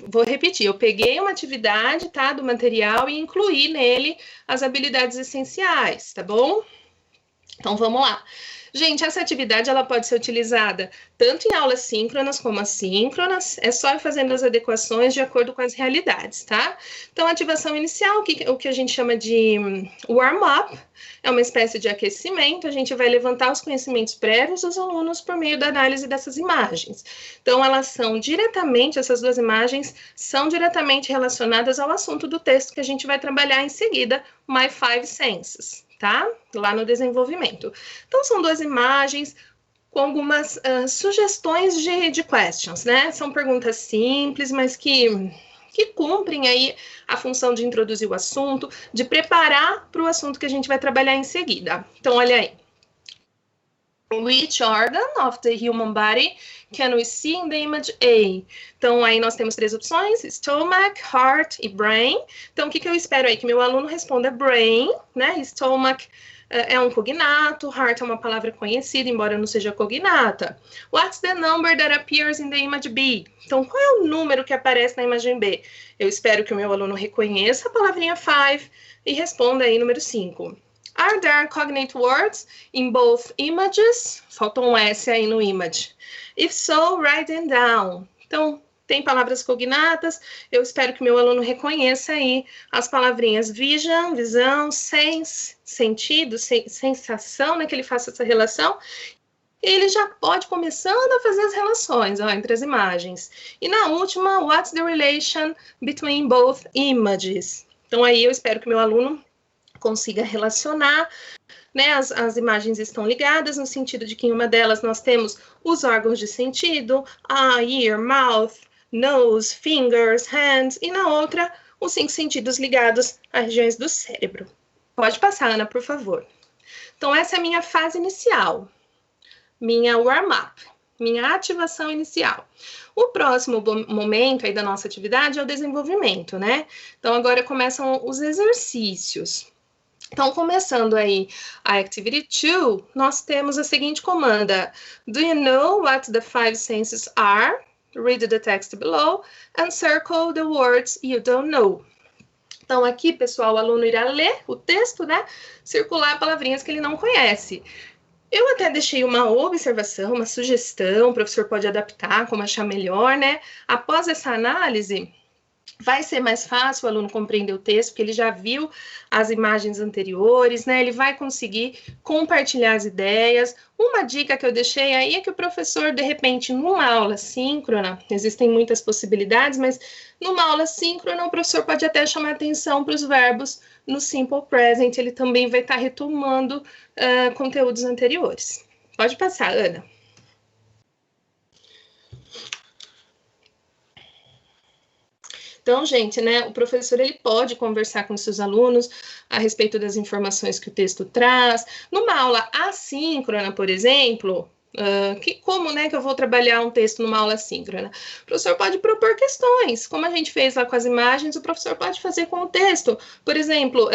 vou repetir. Eu peguei uma atividade, tá, do material e incluí nele as habilidades essenciais, tá bom? Então, vamos lá. Gente, essa atividade ela pode ser utilizada tanto em aulas síncronas como assíncronas, é só ir fazendo as adequações de acordo com as realidades, tá? Então, a ativação inicial, o que a gente chama de warm-up, é uma espécie de aquecimento, a gente vai levantar os conhecimentos prévios dos alunos por meio da análise dessas imagens. Então, essas duas imagens são diretamente relacionadas ao assunto do texto que a gente vai trabalhar em seguida, My Five Senses, tá? Lá no desenvolvimento. Então, são duas imagens com algumas sugestões de questions, né? São perguntas simples, mas que cumprem aí a função de introduzir o assunto, de preparar para o assunto que a gente vai trabalhar em seguida. Então, olha aí. Which organ of the human body can we see in the image A? Então, aí nós temos 3 opções, stomach, heart e brain. Então, o que eu espero aí? Que meu aluno responda brain, né? Stomach é um cognato, heart é uma palavra conhecida, embora não seja cognata. What's the number that appears in the image B? Então, qual é o número que aparece na imagem B? Eu espero que o meu aluno reconheça a palavrinha 5 e responda aí número 5. Are there cognate words in both images? Faltou um S aí no image. If so, write them down. Então, tem palavras cognatas, eu espero que meu aluno reconheça aí as palavrinhas vision, visão, sense, sentido, sensação, né, que ele faça essa relação. E ele já pode começando a fazer as relações entre as imagens. E na última, what's the relation between both images? Então, aí eu espero que meu aluno consiga relacionar, né, as imagens estão ligadas, no sentido de que em uma delas nós temos os órgãos de sentido, eye, ear, mouth, nose, fingers, hands, e na outra, os 5 sentidos ligados às regiões do cérebro. Pode passar, Ana, por favor. Então, essa é a minha fase inicial, minha warm-up, minha ativação inicial. O próximo momento aí da nossa atividade é o desenvolvimento, né? Então, agora começam os exercícios. Então, começando aí a Activity 2, nós temos a seguinte comanda. Do you know what the 5 senses are? Read the text below and circle the words you don't know. Então, aqui, pessoal, o aluno irá ler o texto, né? Circular palavrinhas que ele não conhece. Eu até deixei uma observação, uma sugestão, o professor pode adaptar como achar melhor, né? Após essa análise, vai ser mais fácil o aluno compreender o texto, porque ele já viu as imagens anteriores, né? Ele vai conseguir compartilhar as ideias. Uma dica que eu deixei aí é que o professor, de repente, numa aula síncrona, existem muitas possibilidades, mas numa aula síncrona, o professor pode até chamar atenção para os verbos no Simple Present, ele também vai estar retomando conteúdos anteriores. Pode passar, Ana. Então, gente, né, o professor ele pode conversar com seus alunos a respeito das informações que o texto traz. Numa aula assíncrona, por exemplo, como, né, que eu vou trabalhar um texto numa aula síncrona? O professor pode propor questões, como a gente fez lá com as imagens, o professor pode fazer com o texto. Por exemplo,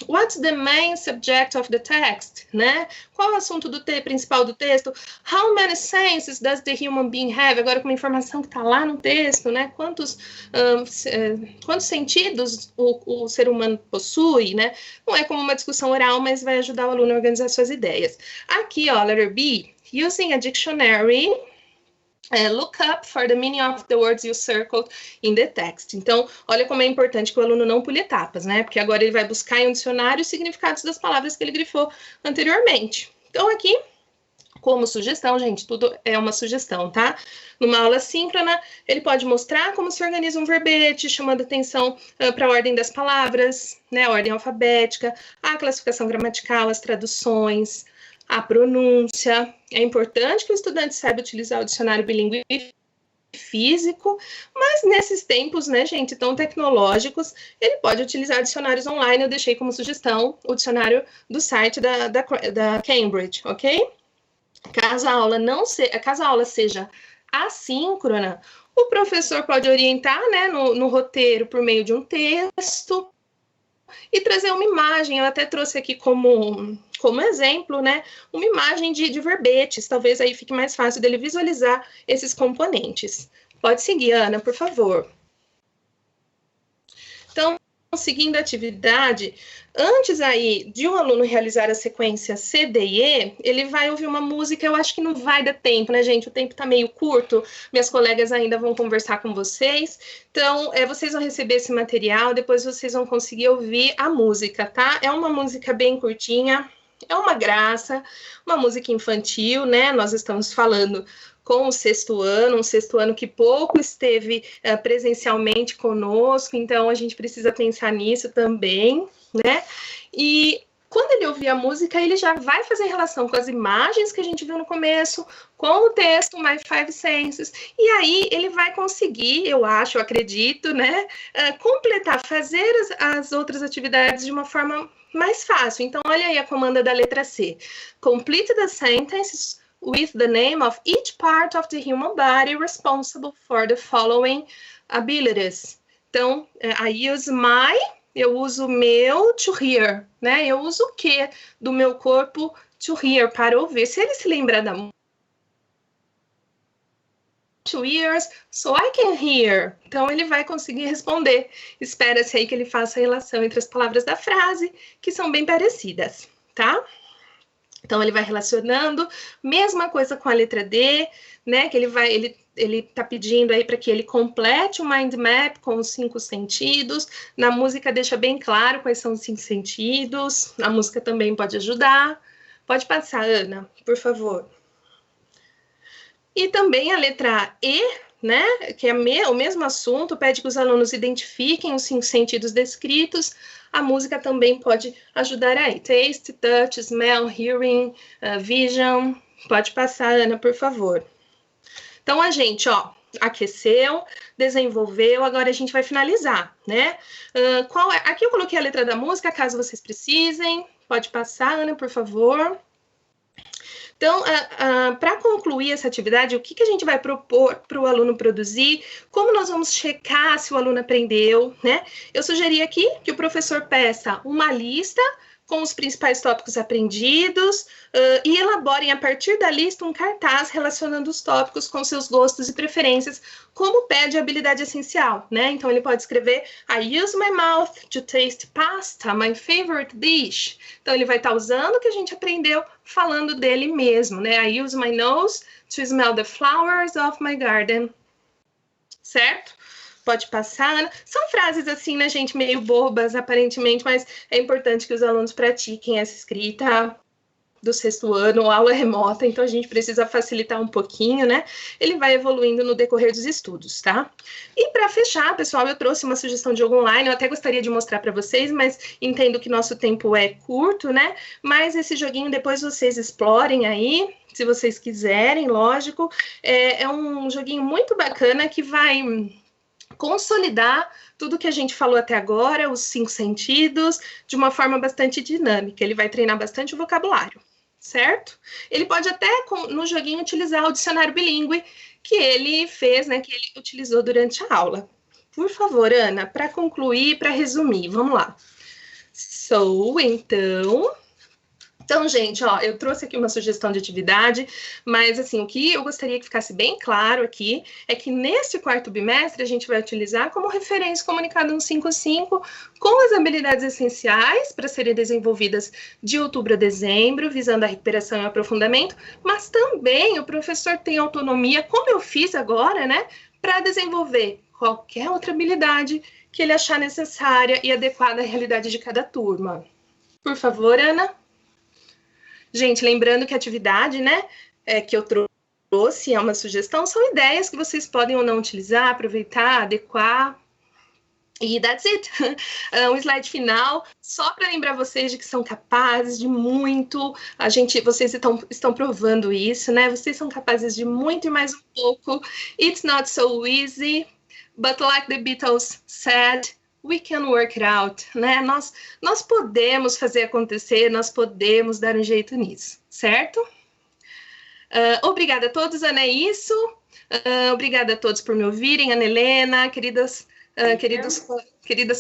what's the main subject of the text? Né? Qual é o assunto principal do texto? How many senses does the human being have? Agora, com uma informação que está lá no texto, né? Quantos sentidos o ser humano possui, né? Não é como uma discussão oral, mas vai ajudar o aluno a organizar suas ideias. Aqui, ó, letter B. Using a dictionary, look up for the meaning of the words you circled in the text. Então, olha como é importante que o aluno não pule etapas, né? Porque agora ele vai buscar em um dicionário os significados das palavras que ele grifou anteriormente. Então, aqui, como sugestão, gente, tudo é uma sugestão, tá? Numa aula síncrona, ele pode mostrar como se organiza um verbete, chamando atenção para a ordem das palavras, né? A ordem alfabética, a classificação gramatical, as traduções, a pronúncia. É importante que o estudante saiba utilizar o dicionário bilíngue físico, mas nesses tempos, né, gente, tão tecnológicos, ele pode utilizar dicionários online. Eu deixei como sugestão o dicionário do site da Cambridge, ok? Caso a aula seja assíncrona, o professor pode orientar, né, no roteiro por meio de um texto e trazer uma imagem. Eu até trouxe aqui como exemplo, né, uma imagem de verbetes. Talvez aí fique mais fácil dele visualizar esses componentes. Pode seguir, Ana, por favor. Então, seguindo a atividade, antes aí de um aluno realizar a sequência C, D e E, ele vai ouvir uma música, eu acho que não vai dar tempo, né, gente? O tempo tá meio curto, minhas colegas ainda vão conversar com vocês. Então, vocês vão receber esse material, depois vocês vão conseguir ouvir a música, tá? É uma música bem curtinha, é uma graça, uma música infantil, né? Nós estamos falando com o sexto ano, um sexto ano que pouco esteve presencialmente conosco, então a gente precisa pensar nisso também, né? E quando ele ouvir a música, ele já vai fazer relação com as imagens que a gente viu no começo, com o texto My Five Senses, e aí ele vai conseguir, eu acho, eu acredito, né, completar, fazer as outras atividades de uma forma mais fácil. Então, olha aí a comanda da letra C. Complete the sentences with the name of each part of the human body responsible for the following abilities. Então, I use my, eu uso meu to hear, né? Eu uso o que do meu corpo to hear, para ouvir. Se ele se lembrar da to ears, so I can hear. Então, ele vai conseguir responder. Espera-se aí que ele faça a relação entre as palavras da frase, que são bem parecidas, tá? Então, ele vai relacionando, mesma coisa com a letra D, né, que ele tá pedindo aí para que ele complete o mind map com os 5 sentidos. Na música deixa bem claro quais são os 5 sentidos, a música também pode ajudar. Pode passar, Ana, por favor. E também a letra E, né, que é o mesmo assunto, pede que os alunos identifiquem os 5 sentidos descritos. A música também pode ajudar aí. Taste, touch, smell, hearing, vision. Pode passar, Ana, por favor. Então, a gente, aqueceu, desenvolveu, agora a gente vai finalizar, né? Aqui eu coloquei a letra da música, caso vocês precisem. Pode passar, Ana, por favor. Então, para concluir essa atividade, o que a gente vai propor para o aluno produzir? Como nós vamos checar se o aluno aprendeu, né? Eu sugeri aqui que o professor peça uma lista com os principais tópicos aprendidos e elaborem a partir da lista um cartaz relacionando os tópicos com seus gostos e preferências, como pede a habilidade essencial, né? Então, ele pode escrever I use my mouth to taste pasta, my favorite dish. Então, ele vai estar usando o que a gente aprendeu falando dele mesmo, né? I use my nose to smell the flowers of my garden. Certo? Pode passar, Ana. São frases assim, né, gente, meio bobas, aparentemente, mas é importante que os alunos pratiquem essa escrita do sexto ano, aula remota, então a gente precisa facilitar um pouquinho, né? Ele vai evoluindo no decorrer dos estudos, tá? E para fechar, pessoal, eu trouxe uma sugestão de jogo online, eu até gostaria de mostrar para vocês, mas entendo que nosso tempo é curto, né? Mas esse joguinho depois vocês explorem aí, se vocês quiserem, lógico. É um joguinho muito bacana que vai consolidar tudo que a gente falou até agora, os 5 sentidos, de uma forma bastante dinâmica. Ele vai treinar bastante o vocabulário, certo? Ele pode até, no joguinho, utilizar o dicionário bilíngue que ele fez, né, que ele utilizou durante a aula. Por favor, Ana, para concluir, para resumir, vamos lá. Então, gente, eu trouxe aqui uma sugestão de atividade, mas, assim, o que eu gostaria que ficasse bem claro aqui é que nesse 4º bimestre a gente vai utilizar como referência comunicado no 5.5 com as habilidades essenciais para serem desenvolvidas de outubro a dezembro, visando a recuperação e o aprofundamento, mas também o professor tem autonomia, como eu fiz agora, né, para desenvolver qualquer outra habilidade que ele achar necessária e adequada à realidade de cada turma. Por favor, Ana. Gente, lembrando que a atividade, né, que eu trouxe é uma sugestão, são ideias que vocês podem ou não utilizar, aproveitar, adequar. E that's it. Um slide final, só para lembrar vocês de que são capazes de muito. Vocês estão provando isso, né? Vocês são capazes de muito e mais um pouco. It's not so easy, but like the Beatles said, we can work it out, né? Nós podemos fazer acontecer, nós podemos dar um jeito nisso, certo? Obrigada a todos, Ana, é isso. Obrigada a todos por me ouvirem, Ana Helena, queridas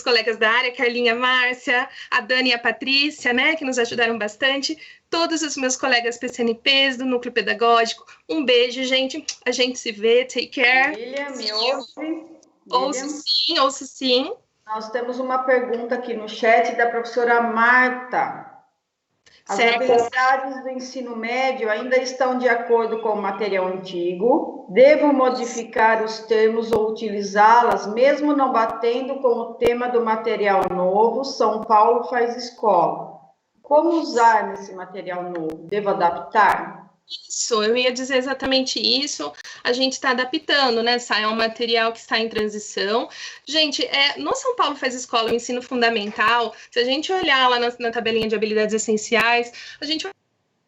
colegas da área, Carlinha, Márcia, a Dani e a Patrícia, né, que nos ajudaram bastante, todos os meus colegas PCNPs do Núcleo Pedagógico. Um beijo, gente. A gente se vê, take care. William, me ouve? Ouço sim. Nós temos uma pergunta aqui no chat da professora Marta. As habilidades do ensino médio ainda estão de acordo com o material antigo? Devo modificar os termos ou utilizá-las, mesmo não batendo com o tema do material novo? São Paulo faz escola. Como usar nesse material novo? Devo adaptar? Isso, eu ia dizer exatamente isso. A gente está adaptando, né? É um material que está em transição. Gente, no São Paulo faz escola, o ensino fundamental, se a gente olhar lá na tabelinha de habilidades essenciais, a gente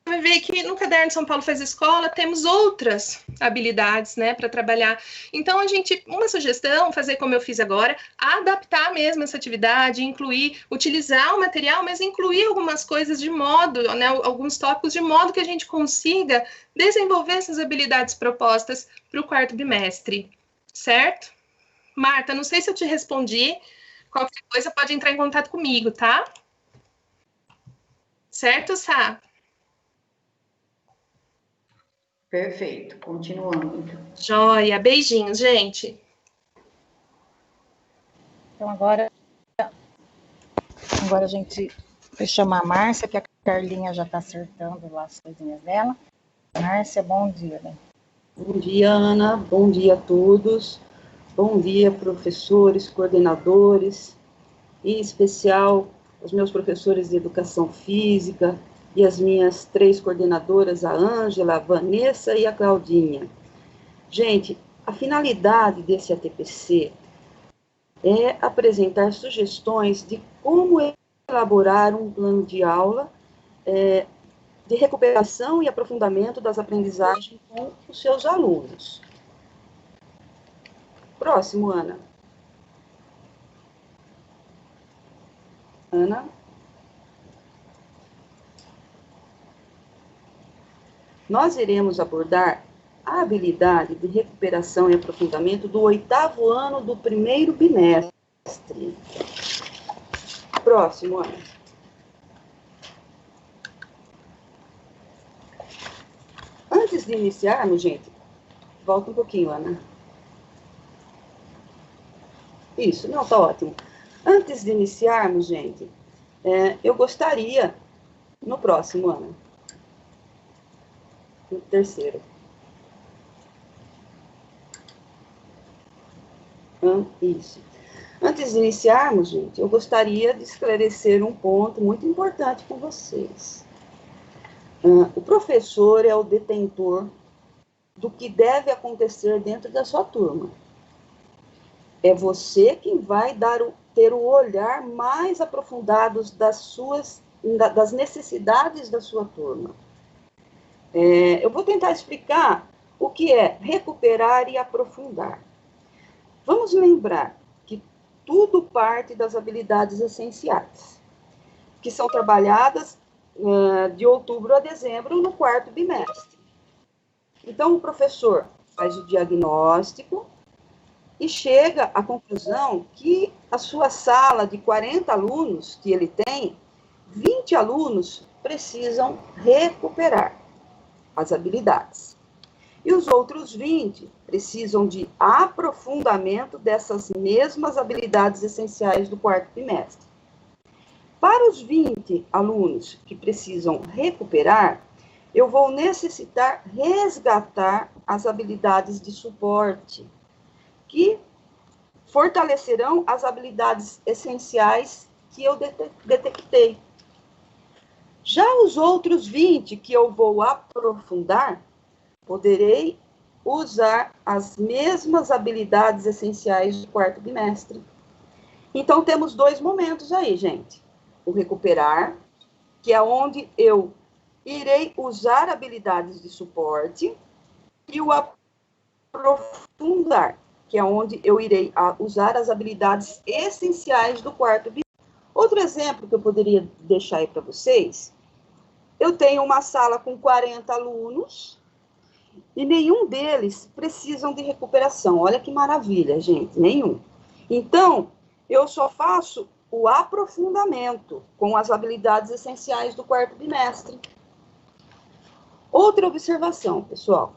vai ver que no caderno de São Paulo faz escola temos outras habilidades, né, para trabalhar. Então, uma sugestão, fazer como eu fiz agora, adaptar mesmo essa atividade, incluir, utilizar o material, mas incluir algumas coisas de modo, né, alguns tópicos de modo que a gente consiga desenvolver essas habilidades propostas para o quarto bimestre, certo? Marta, não sei se eu te respondi, qualquer coisa pode entrar em contato comigo, tá? Certo, Sá? Perfeito, continuando. Joia, beijinhos, gente. Então, agora a gente vai chamar a Márcia, que a Carlinha já está acertando lá as coisinhas dela. Márcia, bom dia, né? Bom dia, Ana. Bom dia a todos. Bom dia, professores, coordenadores, em especial os meus professores de Educação Física e as minhas 3 coordenadoras, a Ângela, a Vanessa e a Claudinha. Gente, a finalidade desse ATPC é apresentar sugestões de como elaborar um plano de aula de recuperação e aprofundamento das aprendizagens com os seus alunos. Próximo, Ana. Ana. Nós iremos abordar a habilidade de recuperação e aprofundamento do 8º ano do primeiro bimestre. Próximo, Ana. Antes de iniciarmos, gente, volta um pouquinho, Ana. Isso, não, tá ótimo. Antes de iniciarmos, gente, eu gostaria, no próximo, Ana, no 3º. Isso. Antes de iniciarmos, gente, eu gostaria de esclarecer um ponto muito importante com vocês. O professor é o detentor do que deve acontecer dentro da sua turma. É você quem vai ter o olhar mais aprofundado das necessidades da sua turma. Eu vou tentar explicar o que é recuperar e aprofundar. Vamos lembrar que tudo parte das habilidades essenciais, que são trabalhadas de outubro a dezembro no 4º bimestre. Então, o professor faz o diagnóstico e chega à conclusão que a sua sala de 40 alunos que ele tem, 20 alunos precisam recuperar as habilidades. E os outros 20 precisam de aprofundamento dessas mesmas habilidades essenciais do 4º bimestre. Para os 20 alunos que precisam recuperar, eu vou necessitar resgatar as habilidades de suporte, que fortalecerão as habilidades essenciais que eu detectei. Já os outros 20 que eu vou aprofundar, poderei usar as mesmas habilidades essenciais do 4º bimestre. Então, temos 2 momentos aí, gente. O recuperar, que é onde eu irei usar habilidades de suporte, e o aprofundar, que é onde eu irei usar as habilidades essenciais do 4º bimestre. Outro exemplo que eu poderia deixar aí para vocês, eu tenho uma sala com 40 alunos, e nenhum deles precisam de recuperação. Olha que maravilha, gente, nenhum. Então, eu só faço o aprofundamento com as habilidades essenciais do 4º bimestre. Outra observação, pessoal.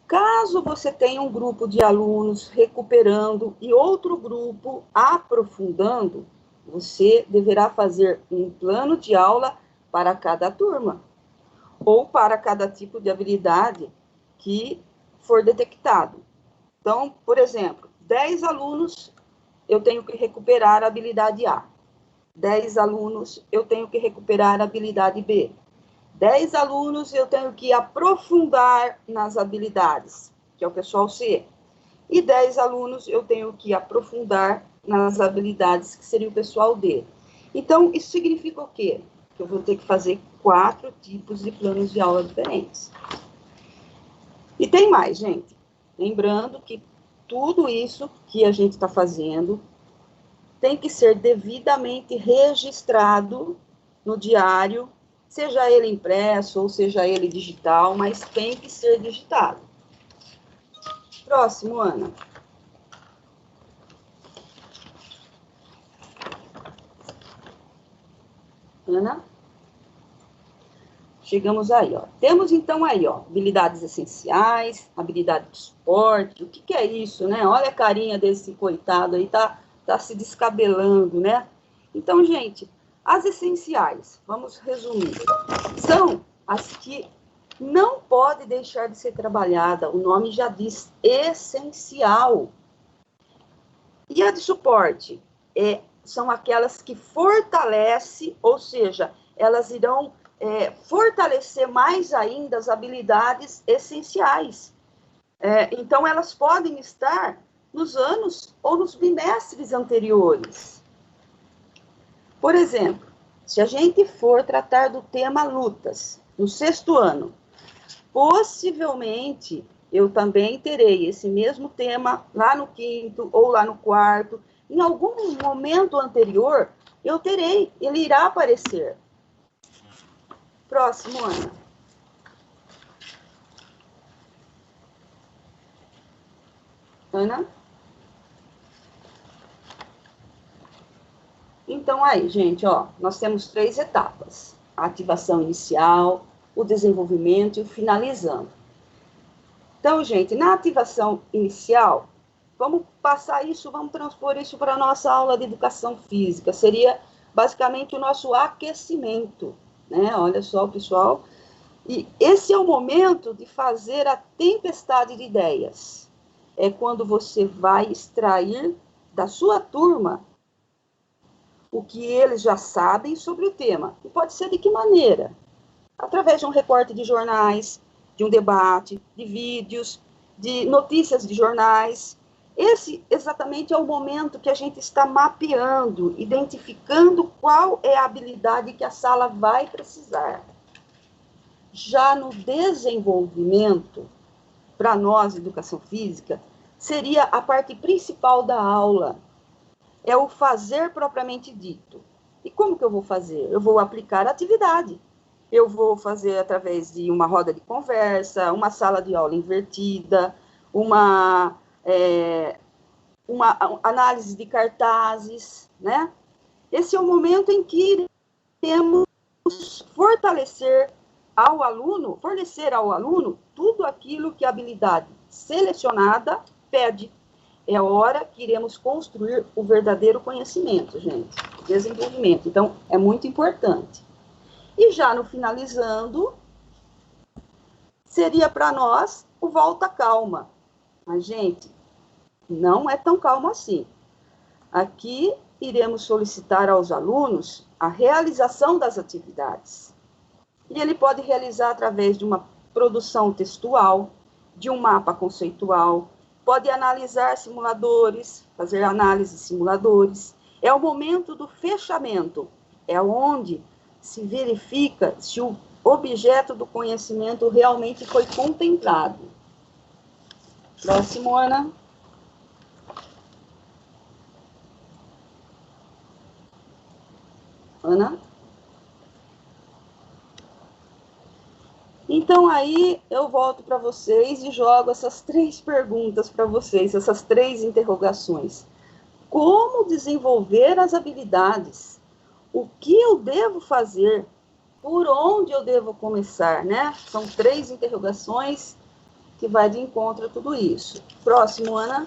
Caso você tenha um grupo de alunos recuperando e outro grupo aprofundando, você deverá fazer um plano de aula para cada turma, ou para cada tipo de habilidade que for detectado. Então, por exemplo, 10 alunos, eu tenho que recuperar a habilidade A. 10 alunos, eu tenho que recuperar a habilidade B. 10 alunos, eu tenho que aprofundar nas habilidades, que é o pessoal C. E 10 alunos, eu tenho que aprofundar nas habilidades, que seria o pessoal D. Então, isso significa o quê? Que eu vou ter que fazer 4 tipos de planos de aula diferentes. E tem mais, gente. Lembrando que tudo isso que a gente está fazendo tem que ser devidamente registrado no diário, seja ele impresso ou seja ele digital, mas tem que ser digitado. Próximo, Ana. Ana? Chegamos aí, ó. Temos, então, aí, ó, habilidades essenciais, habilidade de suporte. O que é isso, né? Olha a carinha desse coitado aí, tá se descabelando, né? Então, gente, as essenciais, vamos resumir, são as que não pode deixar de ser trabalhada. O nome já diz essencial. E a de suporte são aquelas que fortalecem, ou seja, elas irão fortalecer mais ainda as habilidades essenciais. Então, elas podem estar nos anos ou nos bimestres anteriores. Por exemplo, se a gente for tratar do tema lutas, no 6º ano, possivelmente eu também terei esse mesmo tema lá no 5º ou lá no 4º. Em algum momento anterior, eu terei, ele irá aparecer. Próximo, Ana. Ana? Então, aí, gente, ó, nós temos 3 etapas. A ativação inicial, o desenvolvimento e o finalizando. Então, gente, na ativação inicial, vamos passar isso, vamos transpor isso para a nossa aula de educação física. Seria, basicamente, o nosso aquecimento, né? Olha só, pessoal. E esse é o momento de fazer a tempestade de ideias. É quando você vai extrair da sua turma o que eles já sabem sobre o tema. E pode ser de que maneira? Através de um recorte de jornais, de um debate, de vídeos, de notícias de jornais. Esse exatamente é o momento que a gente está mapeando, identificando qual é a habilidade que a sala vai precisar. Já no desenvolvimento, para nós, educação física, seria a parte principal da aula. É o fazer propriamente dito. E como que eu vou fazer? Eu vou aplicar a atividade. Eu vou fazer através de uma roda de conversa, uma sala de aula invertida, uma análise de cartazes, né? Esse é o momento em que temos fornecer ao aluno tudo aquilo que a habilidade selecionada pede. É a hora que iremos construir o verdadeiro conhecimento, gente, desenvolvimento. Então, é muito importante. E já no finalizando, seria para nós o volta calma. Mas, gente, não é tão calmo assim. Aqui, iremos solicitar aos alunos a realização das atividades. E ele pode realizar através de uma produção textual, de um mapa conceitual, pode analisar simuladores, fazer análise de simuladores. É o momento do fechamento, é onde se verifica se o objeto do conhecimento realmente foi contemplado. Próximo, Ana. Ana? Então, aí, eu volto para vocês e jogo essas 3 perguntas para vocês, essas 3 interrogações. Como desenvolver as habilidades? O que eu devo fazer? Por onde eu devo começar, né? São 3 interrogações que vai de encontro a tudo isso. Próximo, Ana.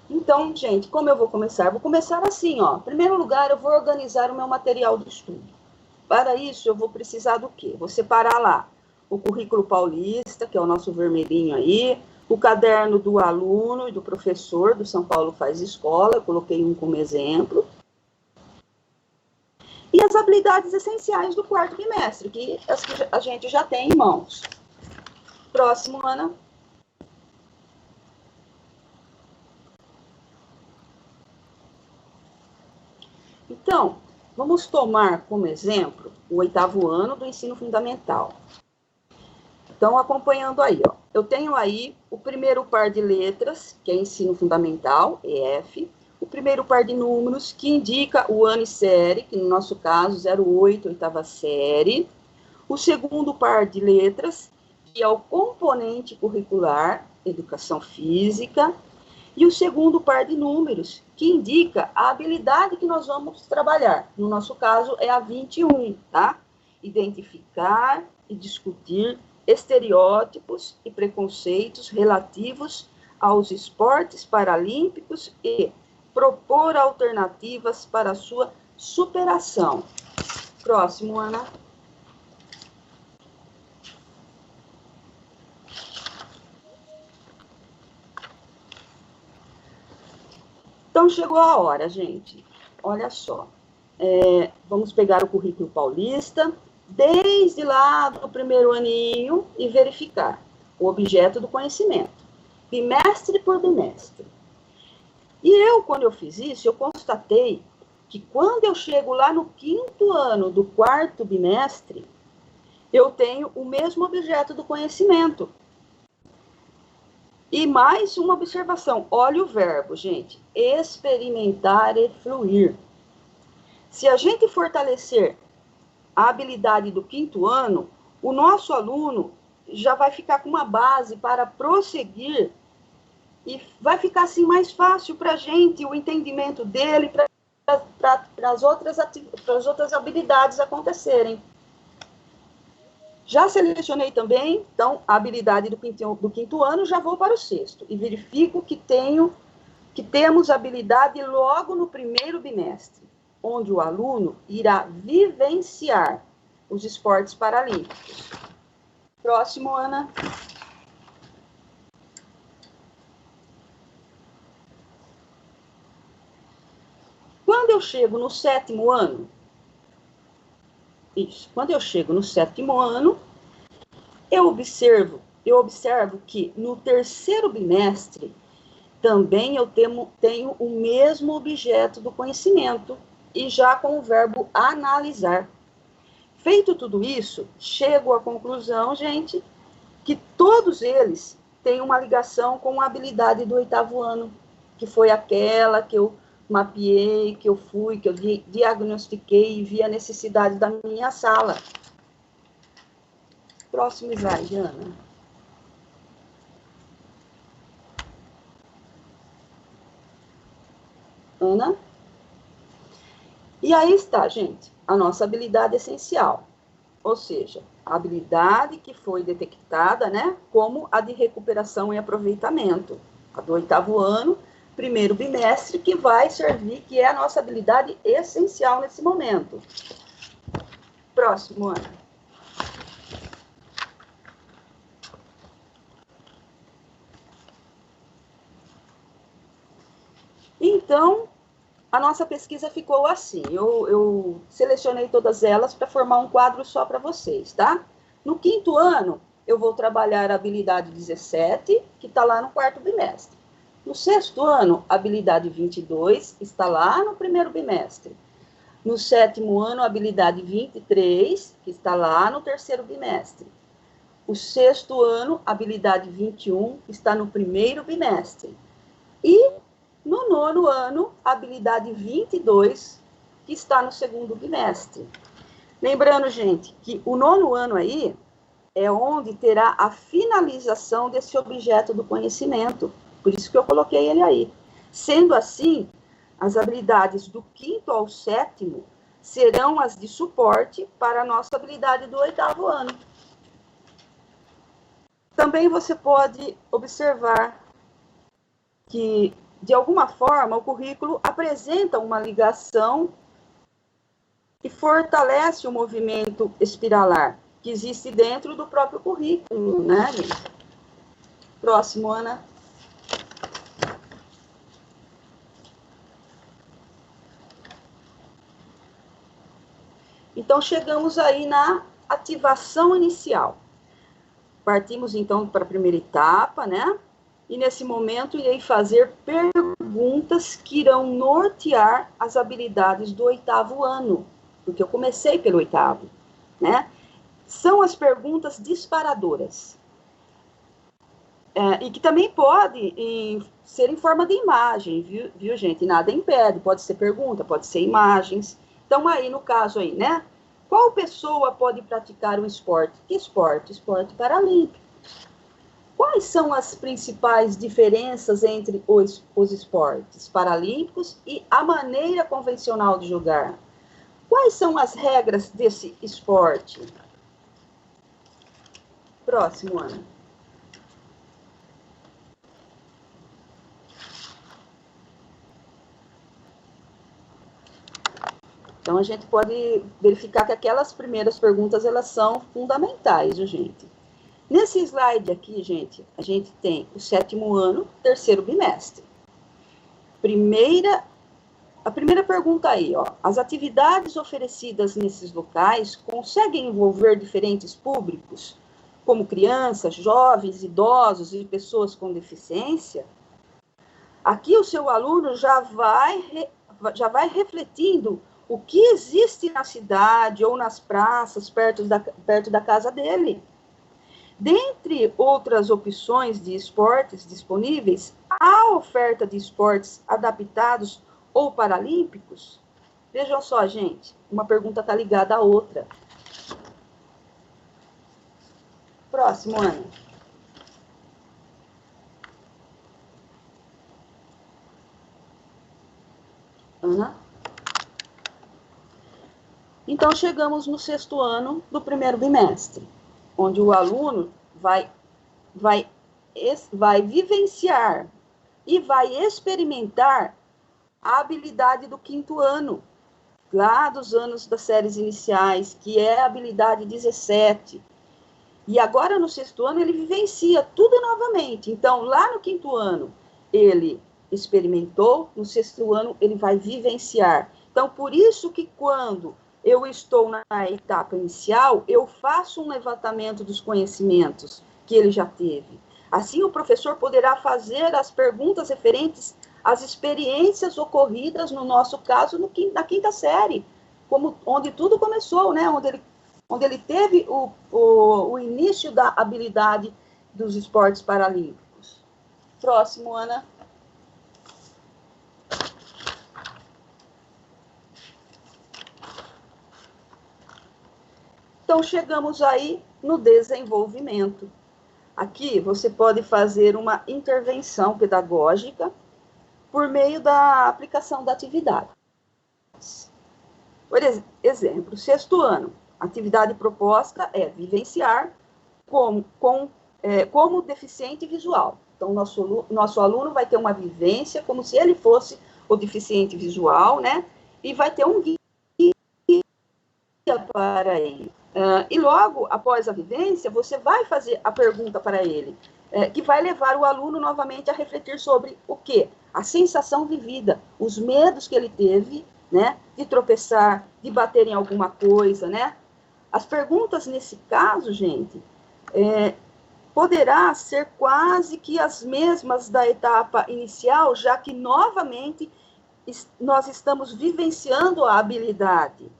Então, gente, como eu vou começar? Vou começar assim, ó. Em primeiro lugar, eu vou organizar o meu material do estudo. Para isso, eu vou precisar do quê? Vou separar lá o currículo paulista, que é o nosso vermelhinho aí, o caderno do aluno e do professor do São Paulo Faz Escola, eu coloquei um como exemplo. E as habilidades essenciais do quarto bimestre, que a gente já tem em mãos. Próximo, Ana. Então, vamos tomar como exemplo o 8º ano do ensino fundamental. Então, acompanhando aí, ó. Eu tenho aí o primeiro par de letras, que é ensino fundamental, EF. O primeiro par de números, que indica o ano e série, que no nosso caso, 08, 8ª série. O segundo par de letras, que é o componente curricular, educação física. E o segundo par de números, que indica a habilidade que nós vamos trabalhar. No nosso caso, é a 21, tá? Identificar e discutir estereótipos e preconceitos relativos aos esportes paralímpicos e propor alternativas para a sua superação. Próximo, Ana. Então, chegou a hora, gente. Olha só. Vamos pegar o currículo paulista, desde lá do primeiro aninho, e verificar o objeto do conhecimento, bimestre por bimestre. E quando eu fiz isso, eu constatei que quando eu chego lá no 5º ano do 4º bimestre, eu tenho o mesmo objeto do conhecimento. E mais uma observação, olha o verbo, gente, experimentar e fluir. Se a gente fortalecer a habilidade do 5º ano, o nosso aluno já vai ficar com uma base para prosseguir e vai ficar assim mais fácil para a gente o entendimento dele para as outras habilidades acontecerem. Já selecionei também, então, a habilidade do 5º ano, já vou para o 6º e verifico que temos habilidade logo no primeiro bimestre, onde o aluno irá vivenciar os esportes paralímpicos. Próximo, Ana. Quando eu chego no 7º ano, quando eu chego no 7º ano, eu observo que no 3º bimestre também eu tenho o mesmo objeto do conhecimento e já com o verbo analisar. Feito tudo isso, chego à conclusão, gente, que todos eles têm uma ligação com a habilidade do 8º ano, que foi aquela que eu mapeei, que eu diagnostiquei e vi a necessidade da minha sala. Próximo slide, Ana. Ana? E aí está, gente, a nossa habilidade essencial. Ou seja, a habilidade que foi detectada, né, como a de recuperação e aproveitamento. A do 8º ano, primeiro bimestre, que vai servir, que é a nossa habilidade essencial nesse momento. Próximo, Ana. Então, a nossa pesquisa ficou assim. Eu selecionei todas elas para formar um quadro só para vocês, tá? No 5º ano, eu vou trabalhar a habilidade 17, que está lá no 4º bimestre. No 6º ano, a habilidade 22 está lá no primeiro bimestre. No 7º ano, a habilidade 23, que está lá no 3º bimestre. O 6º ano, a habilidade 21, que está no primeiro bimestre. E no 9º ano, a habilidade 22, que está no 2º bimestre. Lembrando, gente, que o 9º ano aí é onde terá a finalização desse objeto do conhecimento. Por isso que eu coloquei ele aí. Sendo assim, As habilidades do 5º ao 7º serão as de suporte para a nossa habilidade do 8º ano. Também você pode observar que, de alguma forma, o currículo apresenta uma ligação e fortalece o movimento espiralar que existe dentro do próprio currículo, né, gente? Próximo, Ana. Então, chegamos aí na ativação inicial. Partimos, então, para a primeira etapa, né? E, nesse momento, irei fazer perguntas que irão nortear as habilidades do 8º ano, porque eu comecei pelo 8º, né? São as disparadoras. E que também pode ser em forma de imagem, viu, gente? Nada impede, pode ser pergunta, pode ser imagens. Então, aí, no caso aí, né? Qual pessoa pode praticar o esporte? Que esporte? Esporte paralímpico. Quais são as principais diferenças entre os esportes paralímpicos e a maneira convencional de jogar? Quais são as regras desse esporte? Próximo, Ana. Então, a gente pode verificar que aquelas primeiras perguntas, elas são fundamentais, viu, gente? Nesse slide aqui, gente, a gente tem o 7º ano, 3º bimestre. A primeira pergunta aí, ó. As atividades oferecidas nesses locais conseguem envolver diferentes públicos, como crianças, jovens, idosos e pessoas com deficiência? Aqui o seu aluno já vai refletindo o que existe na cidade ou nas praças perto da casa dele. Dentre outras opções de esportes disponíveis, há oferta de esportes adaptados ou paralímpicos? Vejam só, gente, uma pergunta está ligada à outra. Próximo, Ana. Ana? Então, chegamos no 6º ano do 1º bimestre, onde o aluno vai vivenciar e vai experimentar a habilidade do 5º ano, lá dos anos das séries iniciais, que é a habilidade 17. E agora, no 6º ano, ele vivencia tudo novamente. Então, lá no 5º ano, ele experimentou, no 6º ano, ele vai vivenciar. Então, por isso que quando eu estou na etapa inicial, eu faço um levantamento dos conhecimentos que ele já teve. Assim, o professor poderá fazer as perguntas referentes às experiências ocorridas, no nosso caso, na 5ª série, onde tudo começou, né? Onde ele teve o início da habilidade dos esportes paralímpicos. Próximo, Ana. Então, chegamos aí no desenvolvimento. Aqui, você pode fazer uma intervenção pedagógica por meio da aplicação da atividade. Por exemplo, 6º ano, a atividade proposta é vivenciar como deficiente visual. Então, nosso aluno vai ter uma vivência como se ele fosse o deficiente visual, né? E vai ter um guia para ele. E logo, após a vivência, você vai fazer a pergunta para ele, que vai levar o aluno novamente a refletir sobre o quê? A sensação vivida, os medos que ele teve, né? De tropeçar, de bater em alguma coisa, né? As perguntas, nesse caso, gente, poderá ser quase que as mesmas da etapa inicial, já que, novamente, nós estamos vivenciando a habilidade.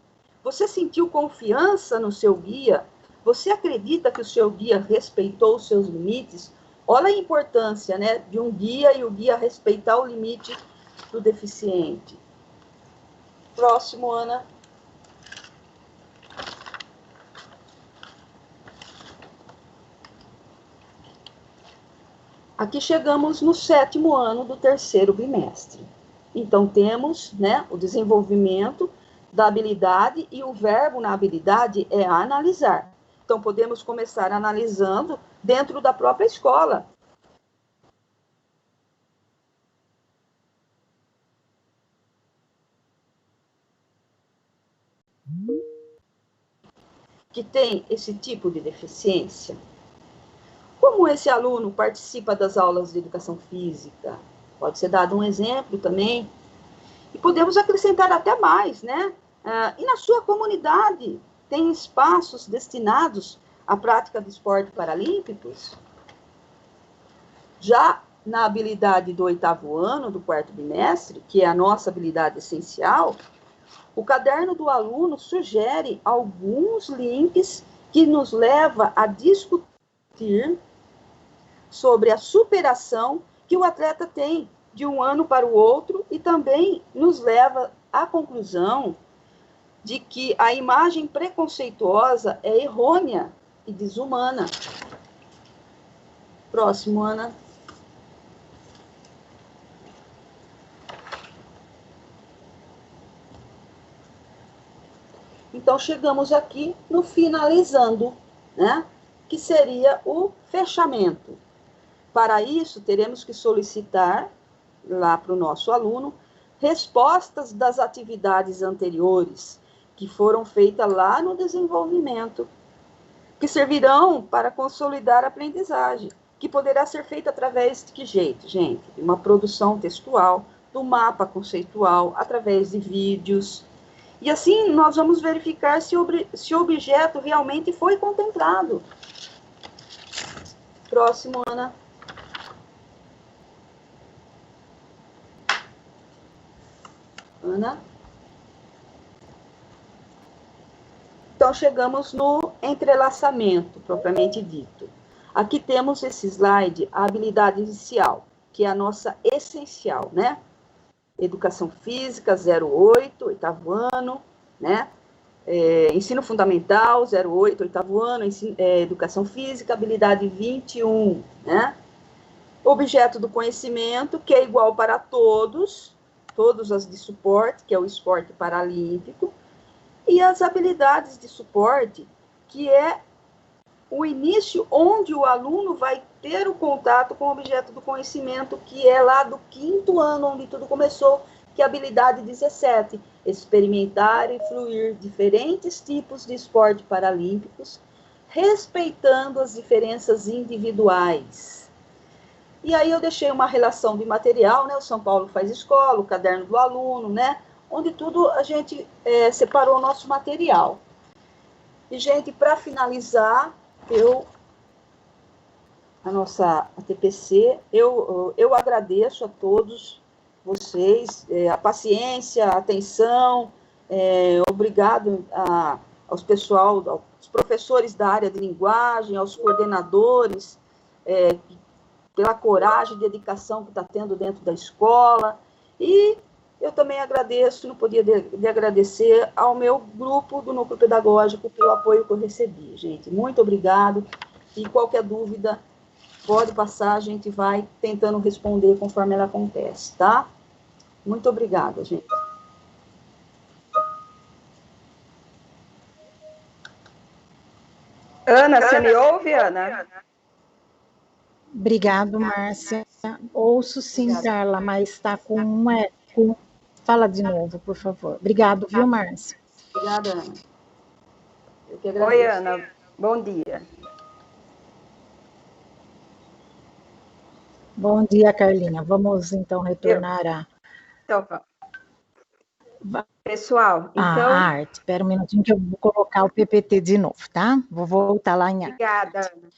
Você sentiu confiança no seu guia? Você acredita que o seu guia respeitou os seus limites? Olha a importância, né, de um guia e o guia respeitar o limite do deficiente. Próximo, Ana. Aqui chegamos no 7º ano do 3º bimestre. Então, temos, né, o desenvolvimento da habilidade, e o verbo na habilidade é analisar. Então, podemos começar analisando dentro da própria escola. Que tem esse tipo de deficiência. Como esse aluno participa das aulas de educação física? Pode ser dado um exemplo também. E podemos acrescentar até mais, né? E na sua comunidade, tem espaços destinados à prática de esportes paralímpicos? Já na habilidade do 8º ano, do 4º bimestre, que é a nossa habilidade essencial, o caderno do aluno sugere alguns links que nos leva a discutir sobre a superação que o atleta tem de um ano para o outro, e também nos leva à conclusão de que a imagem preconceituosa é errônea e desumana. Próximo, Ana. Então, chegamos aqui no finalizando, né? Que seria o fechamento. Para isso, teremos que solicitar lá para o nosso aluno respostas das atividades anteriores que foram feitas lá no desenvolvimento, que servirão para consolidar a aprendizagem, que poderá ser feita através de que jeito, gente? De uma produção textual, do mapa conceitual, através de vídeos. E assim nós vamos verificar se o objeto realmente foi contemplado. Próximo, Ana. Ana. Então, chegamos no entrelaçamento, propriamente dito. Aqui temos esse slide, a habilidade inicial, que é a nossa essencial, né? Educação física, 08, 8º ano, né? Ensino fundamental, 08, 8º ano, educação física, habilidade 21, né? Objeto do conhecimento, que é igual para todos as de suporte, que é o esporte paralímpico, e as habilidades de suporte, que é o início onde o aluno vai ter o contato com o objeto do conhecimento, que é lá do 5º ano, onde tudo começou, que é a habilidade 17, experimentar e fruir diferentes tipos de esportes paralímpicos, respeitando as diferenças individuais. E aí eu deixei uma relação de material, né? O São Paulo Faz Escola, o caderno do aluno, né? Onde tudo a gente separou o nosso material. E, gente, para finalizar, a nossa ATPC, eu agradeço a todos vocês, a paciência, a atenção, obrigado aos professores da área de linguagem, aos coordenadores, pela coragem e dedicação que está tendo dentro da escola, e eu também agradeço, não podia de agradecer ao meu grupo do Núcleo Pedagógico pelo apoio que eu recebi, gente. Muito obrigado, e qualquer dúvida, pode passar, a gente vai tentando responder conforme ela acontece, tá? Muito obrigada, gente. Ana, você me ouve, Ana? Obrigado, Márcia. Ouço sim, obrigada, Carla, mas está com um eco. Fala de novo, por favor. Obrigado, viu, Márcia? Obrigada, Ana. Eu que agradeço. Oi, Ana. Bom dia. Bom dia, Carlinha. Vamos, então, retornar a... Então, pessoal, então... A arte. Espera um minutinho que eu vou colocar o PPT de novo, tá? Vou voltar lá em arte. Obrigada, Ana.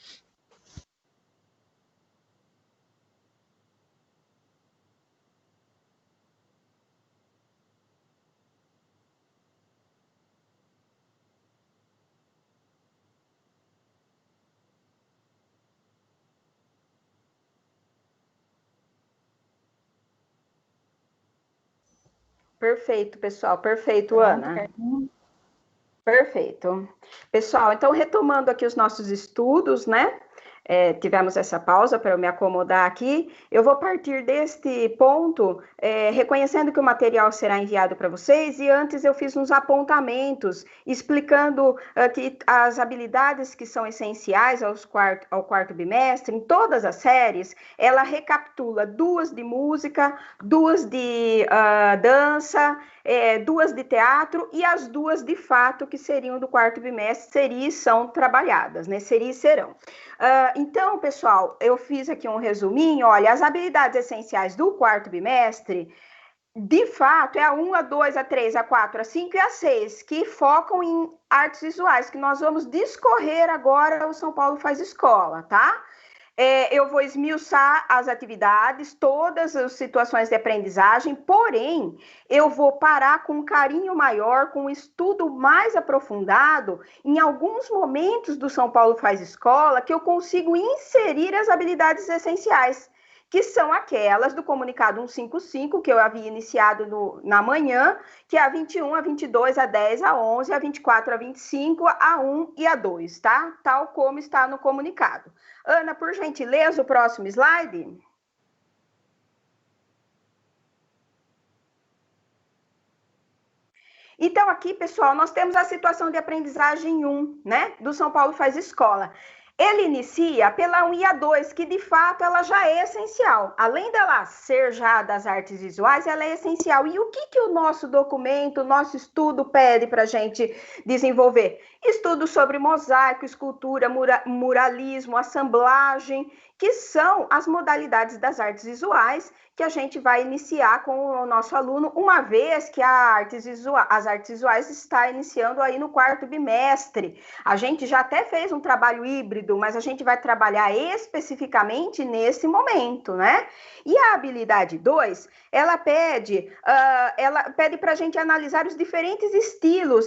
Perfeito, pessoal. Perfeito, Ana. Perfeito. Pessoal, então, retomando aqui os nossos estudos, né? tivemos essa pausa para eu me acomodar aqui. Eu vou partir deste ponto, reconhecendo que o material será enviado para vocês, e antes eu fiz uns apontamentos, explicando que as habilidades que são essenciais ao quarto bimestre, em todas as séries, ela recapitula 2 de música, 2 de dança, 2 de teatro, e as 2 de fato que seriam do quarto bimestre, seriam e são trabalhadas, né? Seriam e serão. Então, pessoal, eu fiz aqui um resuminho. Olha, as habilidades essenciais do quarto bimestre, de fato, é a 1, a 2, a 3, a 4, a 5 e a 6, que focam em artes visuais, que nós vamos discorrer agora, o São Paulo Faz Escola, tá? Eu vou esmiuçar as atividades, todas as situações de aprendizagem, porém, eu vou parar com um carinho maior, com um estudo mais aprofundado, em alguns momentos do São Paulo Faz Escola, que eu consigo inserir as habilidades essenciais, que são aquelas do comunicado 155, que eu havia iniciado na manhã, que é a 21, a 22, a 10, a 11, a 24, a 25, a 1 e a 2, tá? Tal como está no comunicado. Ana, por gentileza, o próximo slide. Então, aqui, pessoal, nós temos a situação de aprendizagem 1, né? Do São Paulo Faz Escola. Ele inicia pela 1 e a 2, que de fato ela já é essencial. Além dela ser já das artes visuais, ela é essencial. E o que o nosso documento, o nosso estudo pede para a gente desenvolver? Estudo sobre mosaico, escultura, muralismo, assemblagem, que são as modalidades das artes visuais que a gente vai iniciar com o nosso aluno, uma vez que as artes visuais está iniciando aí no quarto bimestre. A gente já até fez um trabalho híbrido, mas a gente vai trabalhar especificamente nesse momento, né? E a habilidade 2, ela pede para a gente analisar os diferentes estilos,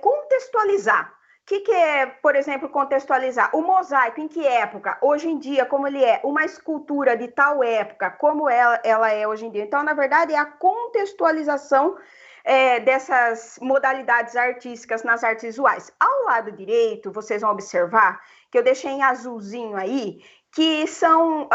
contextualizar. O que é, por exemplo, contextualizar? O mosaico, em que época? Hoje em dia, como ele é? Uma escultura de tal época, como ela é hoje em dia. Então, na verdade, é a contextualização dessas modalidades artísticas nas artes visuais. Ao lado direito, vocês vão observar que eu deixei em azulzinho aí, que são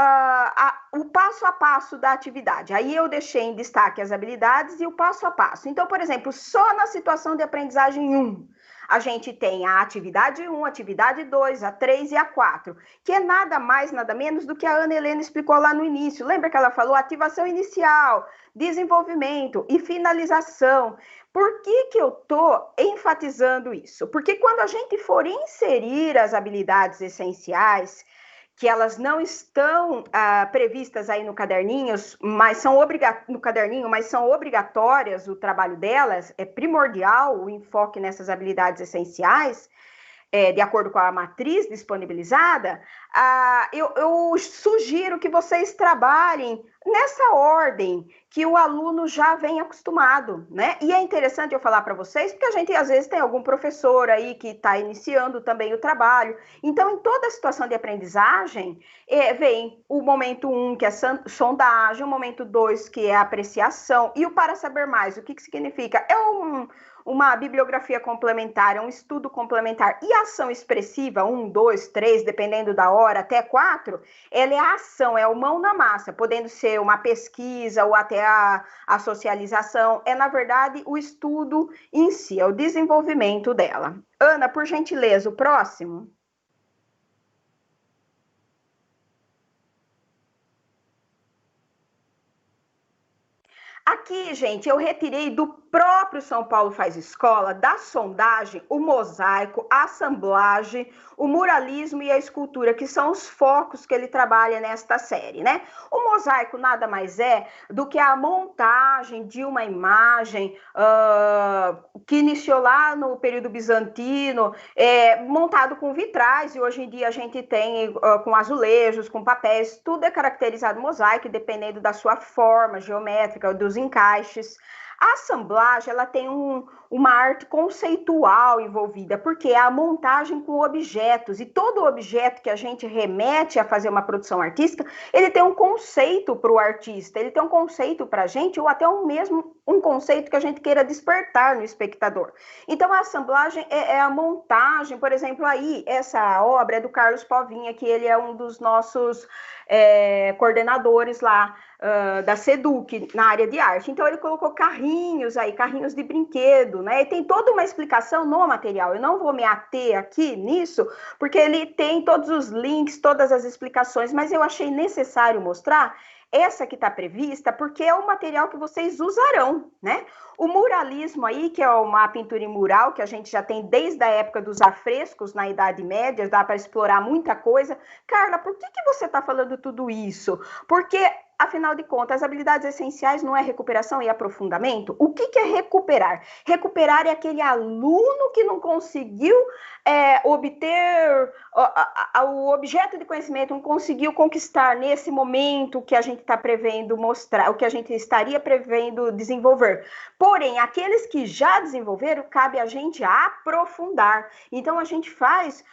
o passo a passo da atividade. Aí eu deixei em destaque as habilidades e o passo a passo. Então, por exemplo, só na situação de aprendizagem 1, a gente tem a atividade 1, atividade 2, a 3 e a 4, que é nada mais, nada menos do que a Ana Helena explicou lá no início. Lembra que ela falou ativação inicial, desenvolvimento e finalização. Por que eu estou enfatizando isso? Porque quando a gente for inserir as habilidades essenciais, que elas não estão previstas aí no caderninho, mas são obrigatórias o trabalho delas, é primordial o enfoque nessas habilidades essenciais, de acordo com a matriz disponibilizada, eu sugiro que vocês trabalhem nessa ordem que o aluno já vem acostumado, né? E é interessante eu falar para vocês, porque a gente às vezes tem algum professor aí que está iniciando também o trabalho. Então, em toda a situação de aprendizagem, vem o momento 1, que é sondagem, o momento 2, que é apreciação, e o para saber mais. O que significa? É uma bibliografia complementar, é um estudo complementar. E a ação expressiva, 1, 2, 3, dependendo da hora, até 4, ela é a ação, é o mão na massa, podendo ser uma pesquisa ou até a socialização. É, na verdade, o estudo em si, é o desenvolvimento dela. Ana, por gentileza, o próximo. Aqui, gente, eu retirei do próprio São Paulo Faz Escola, da sondagem, o mosaico, a assemblagem, o muralismo e a escultura, que são os focos que ele trabalha nesta série, né? O mosaico nada mais é do que a montagem de uma imagem que iniciou lá no período bizantino, montado com vitrais, e hoje em dia a gente tem com azulejos, com papéis, tudo é caracterizado mosaico, dependendo da sua forma geométrica, dos encaixes. A assemblagem, ela tem uma arte conceitual envolvida, porque é a montagem com objetos, e todo objeto que a gente remete a fazer uma produção artística, ele tem um conceito para o artista, ele tem um conceito para a gente, ou até um conceito que a gente queira despertar no espectador. Então, a assemblagem é a montagem, por exemplo, aí, essa obra é do Carlos Povinha, que ele é um dos nossos coordenadores lá, da SEDUC, na área de arte. Então, ele colocou carrinhos aí, carrinhos de brinquedo, né? E tem toda uma explicação no material. Eu não vou me ater aqui nisso, porque ele tem todos os links, todas as explicações, mas eu achei necessário mostrar essa que está prevista, porque é o material que vocês usarão, né? O muralismo aí, que é uma pintura em mural, que a gente já tem desde a época dos afrescos na Idade Média, dá para explorar muita coisa. Carla, por que você está falando tudo isso? Porque, afinal de contas, as habilidades essenciais não é recuperação e aprofundamento? O que é recuperar? Recuperar é aquele aluno que não conseguiu obter o objeto de conhecimento, não conseguiu conquistar nesse momento que a gente está prevendo mostrar, o que a gente estaria prevendo desenvolver. Porém, aqueles que já desenvolveram, cabe a gente aprofundar. Então, a gente faz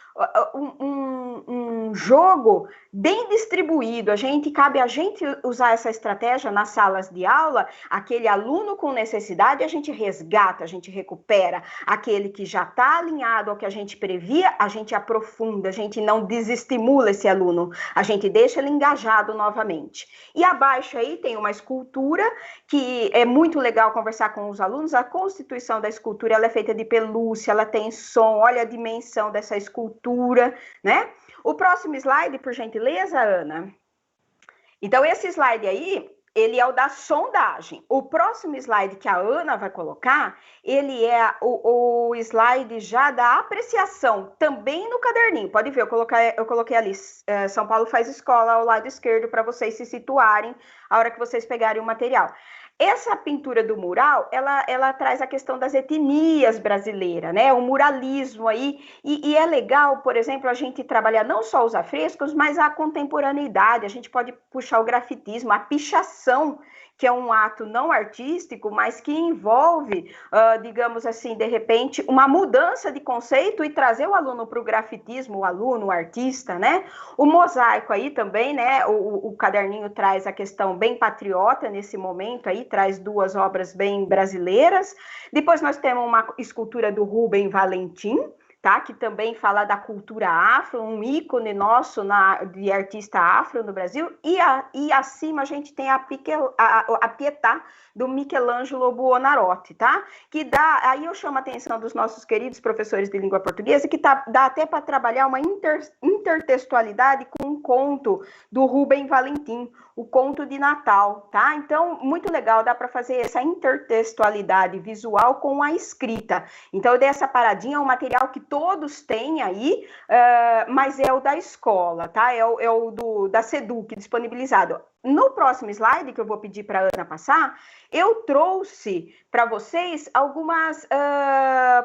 um jogo bem distribuído. Cabe a gente usar essa estratégia nas salas de aula, aquele aluno com necessidade, a gente resgata, a gente recupera. Aquele que já está alinhado ao que a gente previa, a gente aprofunda, a gente não desestimula esse aluno, a gente deixa ele engajado novamente. E abaixo aí tem uma escultura que é muito legal conversar com os alunos. A constituição da escultura, ela é feita de pelúcia, ela tem som, olha a dimensão dessa escultura, né? O próximo slide, por gentileza, Ana. Então, esse slide aí, ele é o da sondagem. O próximo slide que a Ana vai colocar, ele é o slide já da apreciação, também no caderninho. Pode ver, eu coloquei ali, São Paulo faz escola ao lado esquerdo, para vocês se situarem a hora que vocês pegarem o material. Essa pintura do mural, ela traz a questão das etnias brasileiras, né? O muralismo aí, e é legal, por exemplo, a gente trabalhar não só os afrescos, mas a contemporaneidade. A gente pode puxar o grafitismo, a pichação, que é um ato não artístico, mas que envolve, digamos assim, de repente, uma mudança de conceito e trazer o aluno para o grafitismo, o aluno, o artista, né? O mosaico aí também, né? O caderninho traz a questão bem patriota nesse momento aí, traz duas obras bem brasileiras. Depois nós temos uma escultura do Rubem Valentim, tá? Que também fala da cultura afro, um ícone nosso de artista afro no Brasil, e acima a gente tem a Pietà, do Michelangelo Buonarroti, tá? Que aí eu chamo a atenção dos nossos queridos professores de língua portuguesa, que dá até para trabalhar uma intertextualidade com um conto do Rubem Valentim, o conto de Natal, tá? Então, muito legal, dá para fazer essa intertextualidade visual com a escrita. Então, eu dei essa paradinha, é um material que todos têm aí, mas é o da escola, tá? É o da SEDUC disponibilizado. No próximo slide, que eu vou pedir para a Ana passar, eu trouxe para vocês algumas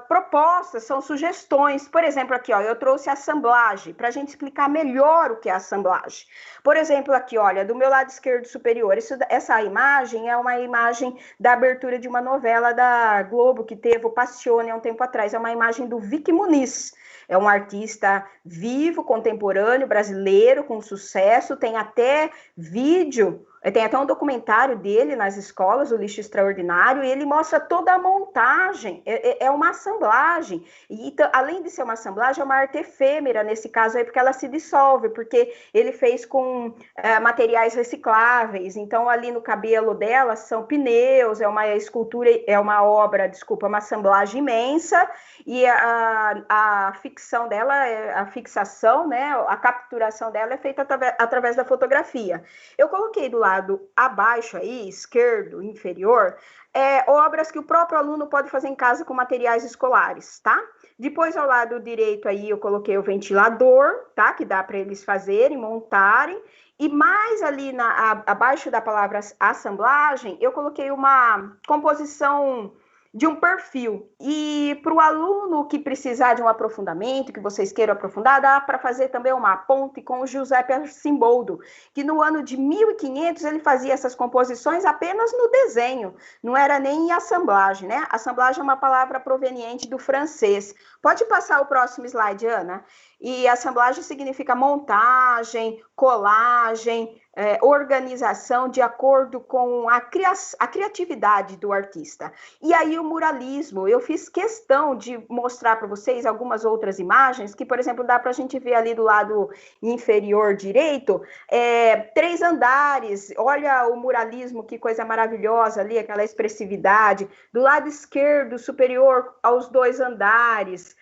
propostas, são sugestões. Por exemplo, aqui, ó, eu trouxe assemblagem, para a gente explicar melhor o que é assemblagem. Por exemplo, aqui, olha, do meu lado esquerdo superior, essa imagem é uma imagem da abertura de uma novela da Globo, que teve o Passione há um tempo atrás, é uma imagem do Vic Muniz. É um artista vivo, contemporâneo, brasileiro, com sucesso, tem até vídeo, tem até um documentário dele nas escolas, O Lixo Extraordinário, e ele mostra toda a montagem, é uma assemblagem, e além de ser uma assemblagem, é uma arte efêmera nesse caso aí, porque ela se dissolve, porque ele fez com materiais recicláveis, então ali no cabelo dela são pneus, é uma escultura, é uma obra, desculpa, uma assemblagem imensa, e a fixação dela, a fixação, né, a capturação dela é feita através da fotografia. Eu coloquei do lado abaixo aí, esquerdo, inferior, obras que o próprio aluno pode fazer em casa com materiais escolares, tá? Depois, ao lado direito aí, eu coloquei o ventilador, tá? Que dá para eles fazerem, montarem. E mais ali abaixo da palavra assemblagem, eu coloquei uma composição de um perfil. E para o aluno que precisar de um aprofundamento, que vocês queiram aprofundar, dá para fazer também uma ponte com o Giuseppe Arcimboldo, que no ano de 1500 ele fazia essas composições apenas no desenho, não era nem em assemblagem, né? Assemblagem é uma palavra proveniente do francês. Pode passar o próximo slide, Ana? E assemblagem significa montagem, colagem, organização de acordo com a criatividade do artista. E aí o muralismo, eu fiz questão de mostrar para vocês algumas outras imagens, que, por exemplo, dá para a gente ver ali do lado inferior direito, 3 andares, olha o muralismo, que coisa maravilhosa ali, aquela expressividade. Do lado esquerdo, superior aos 2 andares,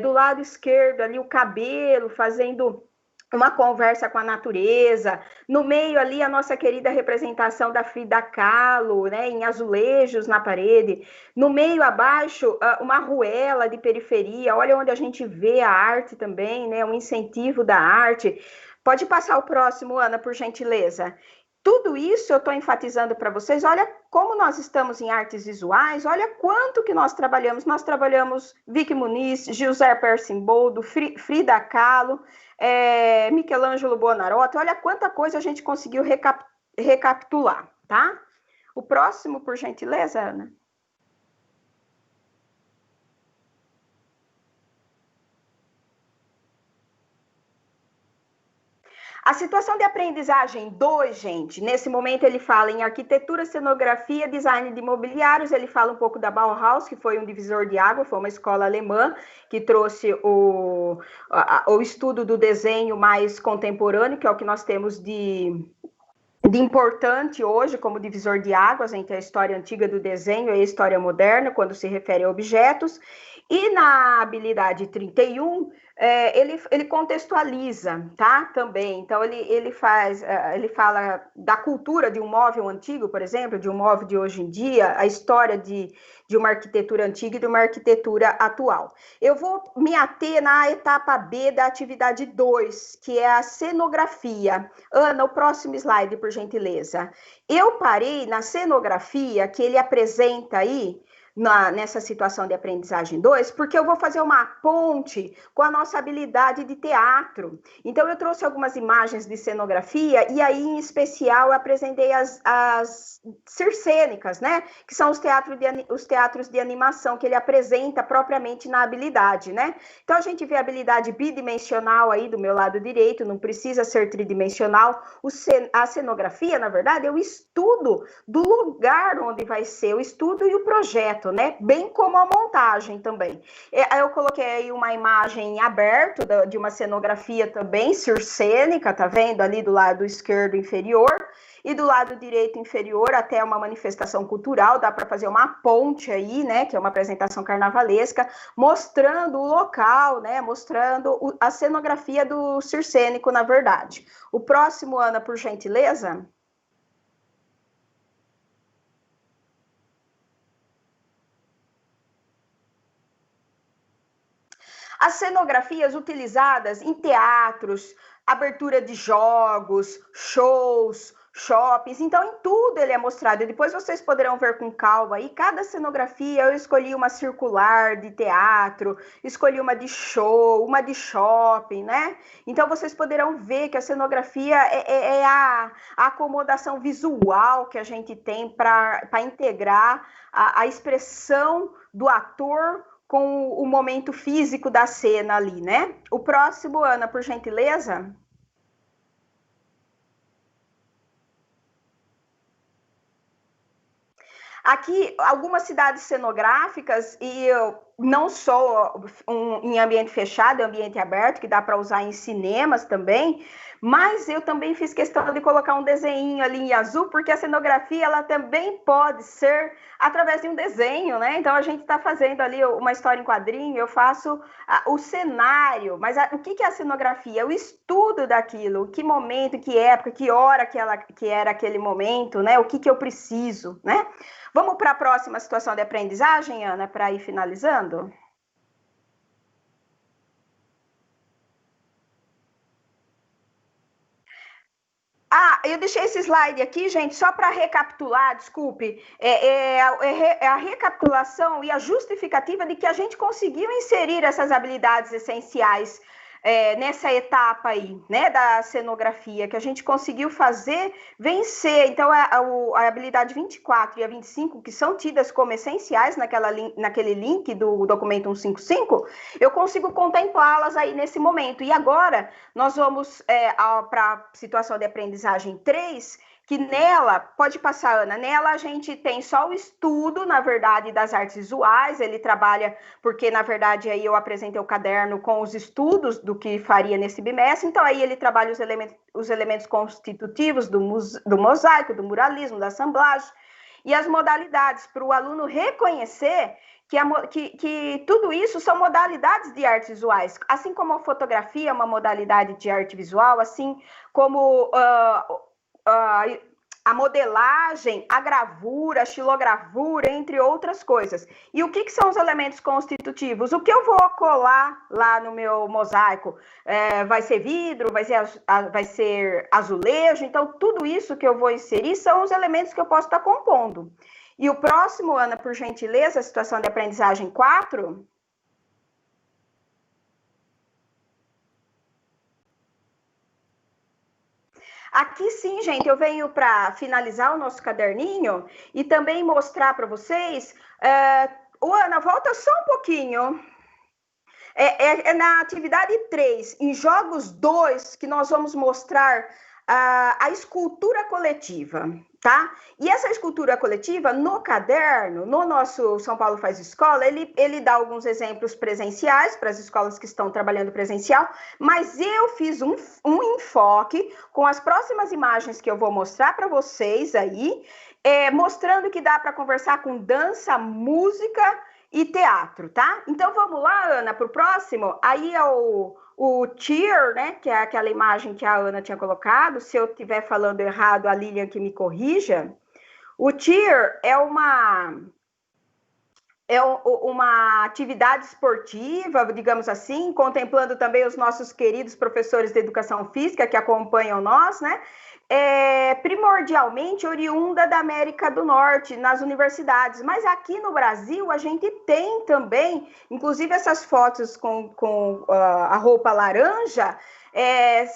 do lado esquerdo ali o cabelo fazendo uma conversa com a natureza, no meio ali a nossa querida representação da Frida Kahlo, né, em azulejos na parede, no meio abaixo uma arruela de periferia, olha onde a gente vê a arte também, né, um incentivo da arte. Pode passar o próximo, Ana, por gentileza. Tudo isso eu estou enfatizando para vocês, olha como nós estamos em artes visuais, olha quanto que nós trabalhamos Vicky Muniz, Giuseppe Arcimboldo, Frida Kahlo, Michelangelo Buonarroti, olha quanta coisa a gente conseguiu recapitular, tá? O próximo, por gentileza, Ana. A situação de aprendizagem 2, gente, nesse momento ele fala em arquitetura, cenografia, design de mobiliários, ele fala um pouco da Bauhaus, que foi um divisor de água, foi uma escola alemã que trouxe o estudo do desenho mais contemporâneo, que é o que nós temos de importante hoje como divisor de águas entre a história antiga do desenho e a história moderna, quando se refere a objetos. E na habilidade 31, ele contextualiza, tá? Também. Então, ele fala da cultura de um móvel antigo, por exemplo, de um móvel de hoje em dia, a história de uma arquitetura antiga e de uma arquitetura atual. Eu vou me ater na etapa B da atividade 2, que é a cenografia. Ana, o próximo slide, por gentileza. Eu parei na cenografia que ele apresenta aí, nessa situação de aprendizagem 2, porque eu vou fazer uma ponte com a nossa habilidade de teatro. Então, eu trouxe algumas imagens de cenografia e aí, em especial, eu apresentei as circênicas, né? Que são os teatros de animação que ele apresenta propriamente na habilidade, né? Então, a gente vê a habilidade bidimensional aí do meu lado direito, não precisa ser tridimensional. A cenografia, na verdade, é o estudo do lugar onde vai ser o estudo e o projeto, né? Bem como a montagem também. Eu coloquei aí uma imagem aberta de uma cenografia também circênica, tá vendo? Ali do lado esquerdo inferior e do lado direito inferior até uma manifestação cultural, dá para fazer uma ponte aí, né? Que é uma apresentação carnavalesca, mostrando o local, né? Mostrando a cenografia do circênico, na verdade. O próximo, Ana, por gentileza. As cenografias utilizadas em teatros, abertura de jogos, shows, shoppings, então em tudo ele é mostrado. Depois vocês poderão ver com calma aí, cada cenografia eu escolhi uma circular de teatro, escolhi uma de show, uma de shopping, né? Então vocês poderão ver que a cenografia é a acomodação visual que a gente tem para integrar a expressão do ator com o momento físico da cena ali, né? O próximo, Ana, por gentileza. Aqui, algumas cidades cenográficas, e não só em ambiente fechado, ambiente aberto, que dá para usar em cinemas também, mas eu também fiz questão de colocar um desenho ali em azul, porque a cenografia, ela também pode ser através de um desenho, né? Então, a gente está fazendo ali uma história em quadrinho, eu faço o cenário, mas o que é a cenografia? O estudo daquilo, que momento, que época, que hora que era aquele momento, né? O que eu preciso, né? Vamos para a próxima situação de aprendizagem, Ana, para ir finalizando? eu deixei esse slide aqui, gente, só para recapitular, desculpe, é a recapitulação e a justificativa de que a gente conseguiu inserir essas habilidades essenciais nessa etapa aí, né, da cenografia, que a gente conseguiu vencer. Então, a habilidade 24 e a 25, que são tidas como essenciais naquele link do documento 155, eu consigo contemplá-las aí nesse momento. E agora, nós vamos para a situação de aprendizagem 3, que nela, pode passar, Ana, nela a gente tem só o estudo, na verdade, das artes visuais, ele trabalha, porque, na verdade, aí eu apresentei o caderno com os estudos do que faria nesse bimestre, então aí ele trabalha os elementos constitutivos do mosaico, do muralismo, da assemblagem, e as modalidades, para o aluno reconhecer que tudo isso são modalidades de artes visuais, assim como a fotografia é uma modalidade de arte visual, assim como a modelagem, a gravura, a xilogravura, entre outras coisas. E o que são os elementos constitutivos? O que eu vou colar lá no meu mosaico? Vai ser vidro, vai ser azulejo, então tudo isso que eu vou inserir são os elementos que eu posso estar compondo. E o próximo, Ana, por gentileza, a situação de aprendizagem 4... Aqui sim, gente, eu venho para finalizar o nosso caderninho e também mostrar para vocês... Ana, volta só um pouquinho. Na atividade 3, em jogos 2, que nós vamos mostrar a escultura coletiva, tá? E essa escultura coletiva, no caderno, no nosso São Paulo Faz Escola, ele dá alguns exemplos presenciais para as escolas que estão trabalhando presencial, mas eu fiz um enfoque com as próximas imagens que eu vou mostrar para vocês aí, mostrando que dá para conversar com dança, música e teatro, tá? Então, vamos lá, Ana, para o próximo. Aí é o cheer, né, que é aquela imagem que a Ana tinha colocado. Se eu estiver falando errado, a Lilian que me corrija. O cheer é uma atividade esportiva, digamos assim, contemplando também os nossos queridos professores de educação física que acompanham nós, né? Primordialmente oriunda da América do Norte, nas universidades, mas aqui no Brasil a gente tem também, inclusive essas fotos com a roupa laranja,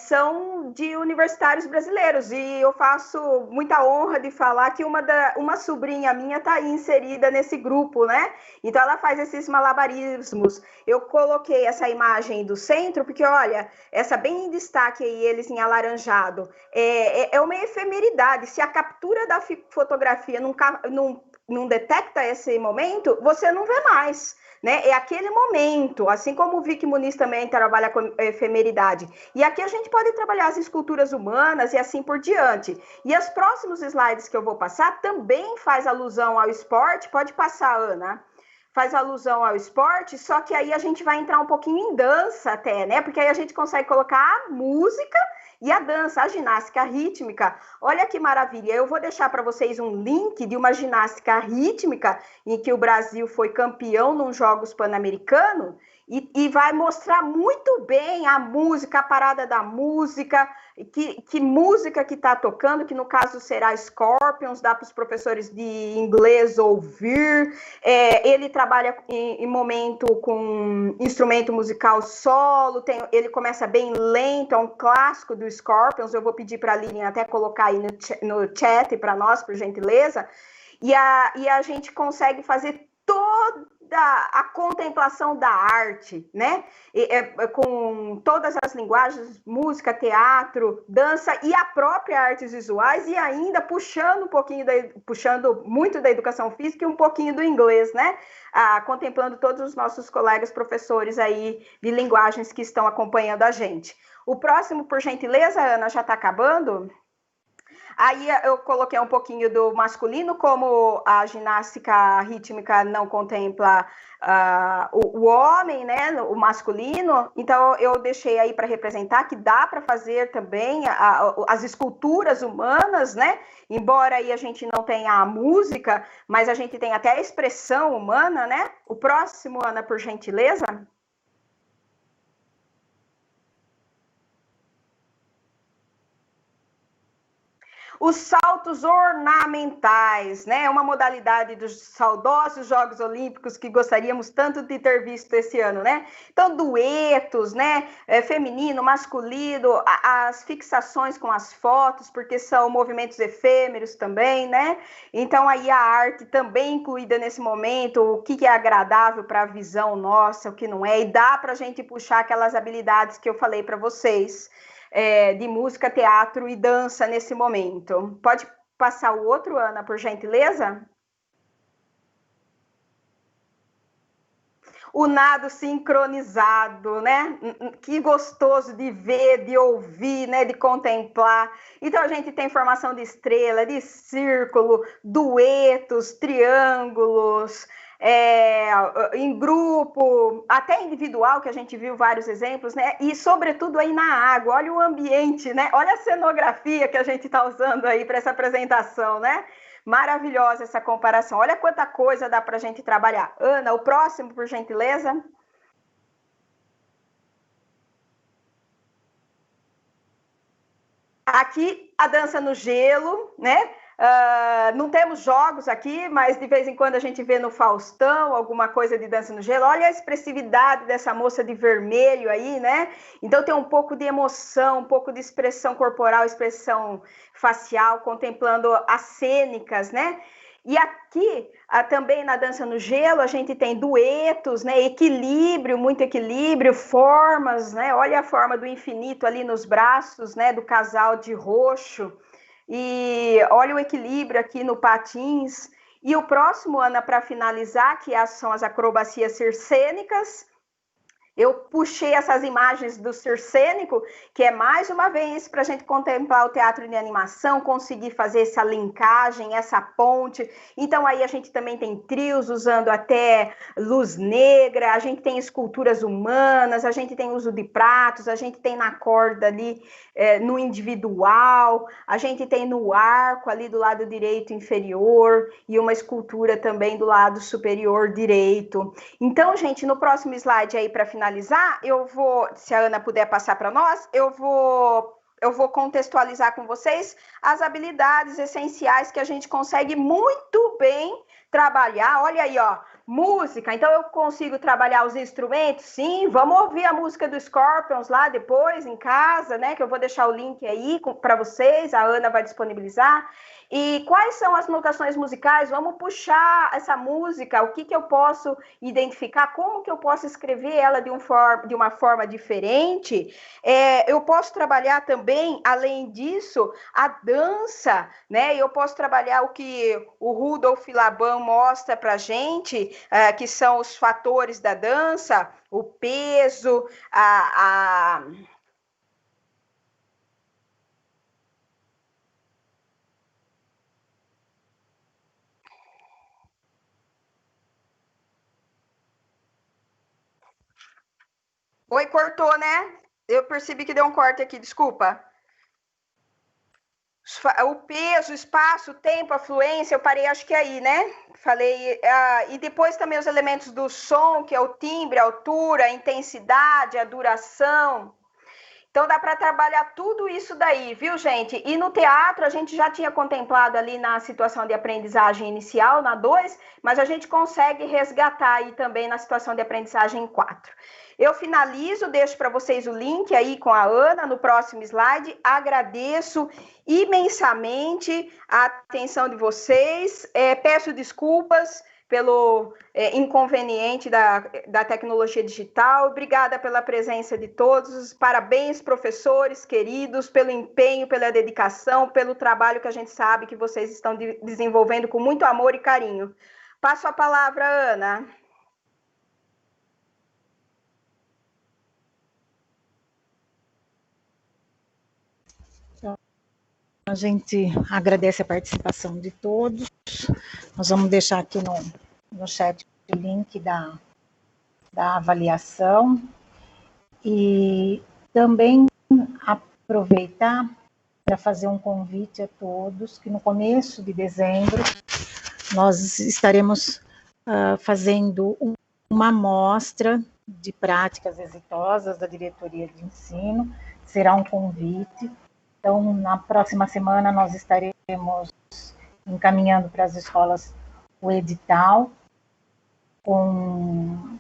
são de universitários brasileiros, e eu faço muita honra de falar que uma sobrinha minha está inserida nesse grupo, né? Então ela faz esses malabarismos. Eu coloquei essa imagem do centro, porque olha, essa bem em destaque aí, eles em alaranjado, é uma efemeridade. Se a captura da fotografia não detecta esse momento, você não vê mais, né? É aquele momento, assim como o Vicky Muniz também trabalha com efemeridade. E aqui a gente pode trabalhar as esculturas humanas e assim por diante. E os próximos slides que eu vou passar também faz alusão ao esporte. Pode passar, Ana. Faz alusão ao esporte, só que aí a gente vai entrar um pouquinho em dança até, né? Porque aí a gente consegue colocar a música e a dança, a ginástica rítmica. Olha que maravilha, eu vou deixar para vocês um link de uma ginástica rítmica em que o Brasil foi campeão nos Jogos Pan-Americanos e vai mostrar muito bem a música, a parada da música, que música que está tocando, que no caso será Scorpions, dá para os professores de inglês ouvir. Ele trabalha em momento com instrumento musical solo, ele começa bem lento, é um clássico do Scorpions. Eu vou pedir para a Lilian até colocar aí no chat para nós, por gentileza, e a gente consegue fazer toda a contemplação da arte, né? Com todas as linguagens, música, teatro, dança e a própria artes visuais, e ainda puxando muito da educação física e um pouquinho do inglês, né? Contemplando todos os nossos colegas professores aí de linguagens que estão acompanhando a gente. O próximo, por gentileza, Ana, já está acabando? Aí eu coloquei um pouquinho do masculino, como a ginástica rítmica não contempla o homem, né, o masculino, então eu deixei aí para representar que dá para fazer também as esculturas humanas, né, embora aí a gente não tenha a música, mas a gente tem até a expressão humana, né. O próximo, Ana, por gentileza. Os saltos ornamentais, né? Uma modalidade dos saudosos Jogos Olímpicos que gostaríamos tanto de ter visto esse ano, né? Então, duetos, né? Feminino, masculino, as fixações com as fotos, porque são movimentos efêmeros também, né? Então, aí a arte também incluída nesse momento, o que é agradável para a visão nossa, o que não é, e dá para a gente puxar aquelas habilidades que eu falei para vocês, de música, teatro e dança nesse momento. Pode passar o outro, Ana, por gentileza? O nado sincronizado, né? Que gostoso de ver, de ouvir, né? De contemplar. Então, a gente tem formação de estrela, de círculo, duetos, triângulos, em grupo, até individual, que a gente viu vários exemplos, né? E, sobretudo, aí na água. Olha o ambiente, né? Olha a cenografia que a gente está usando aí para essa apresentação, né? Maravilhosa essa comparação. Olha quanta coisa dá para a gente trabalhar. Ana, o próximo, por gentileza. Aqui, a dança no gelo, né? Não temos jogos aqui, mas de vez em quando a gente vê no Faustão alguma coisa de dança no gelo. Olha a expressividade dessa moça de vermelho aí, né? Então tem um pouco de emoção, um pouco de expressão corporal, expressão facial, contemplando as cênicas, né? E aqui, também na dança no gelo, a gente tem duetos, né? Equilíbrio, muito equilíbrio, formas, né? Olha a forma do infinito ali nos braços, né? Do casal de roxo. E olha o equilíbrio aqui no patins. E o próximo, Ana, para finalizar, que são as acrobacias circênicas. Eu puxei essas imagens do circênico, que é mais uma vez para a gente contemplar o teatro de animação, conseguir fazer essa linkagem, essa ponte. Então aí a gente também tem trios usando até luz negra, a gente tem esculturas humanas, a gente tem uso de pratos, a gente tem na corda ali no individual, a gente tem no arco ali do lado direito inferior e uma escultura também do lado superior direito. Então, gente, no próximo slide aí para finalizar, eu vou, se a Ana puder passar para nós, eu vou contextualizar com vocês as habilidades essenciais que a gente consegue muito bem trabalhar. Olha aí, ó, música. Então, eu consigo trabalhar os instrumentos? Sim, vamos ouvir a música do Scorpions lá depois, em casa, né? Que eu vou deixar o link aí para vocês, a Ana vai disponibilizar. E quais são as notações musicais? Vamos puxar essa música, o que eu posso identificar, como que eu posso escrever ela de uma forma diferente. Eu posso trabalhar também, além disso, a dança, né? Eu posso trabalhar o que o Rudolf Laban mostra para a gente, que são os fatores da dança, o peso, Oi, cortou, né? Eu percebi que deu um corte aqui, desculpa. O peso, o espaço, o tempo, a fluência, eu parei acho que aí, né? Falei, e depois também os elementos do som, que é o timbre, a altura, a intensidade, a duração. Então, dá para trabalhar tudo isso daí, viu, gente? E no teatro, a gente já tinha contemplado ali na situação de aprendizagem inicial, na 2, mas a gente consegue resgatar aí também na situação de aprendizagem 4. Eu finalizo, deixo para vocês o link aí com a Ana no próximo slide. Agradeço imensamente a atenção de vocês. Peço desculpas pelo inconveniente da tecnologia digital. Obrigada pela presença de todos. Parabéns, professores queridos, pelo empenho, pela dedicação, pelo trabalho que a gente sabe que vocês estão desenvolvendo com muito amor e carinho. Passo a palavra, Ana. A gente agradece a participação de todos. Nós vamos deixar aqui no chat o link da avaliação. E também aproveitar para fazer um convite a todos, que no começo de dezembro nós estaremos fazendo uma amostra de práticas exitosas da diretoria de ensino. Será um convite Então, na próxima semana, nós estaremos encaminhando para as escolas o edital com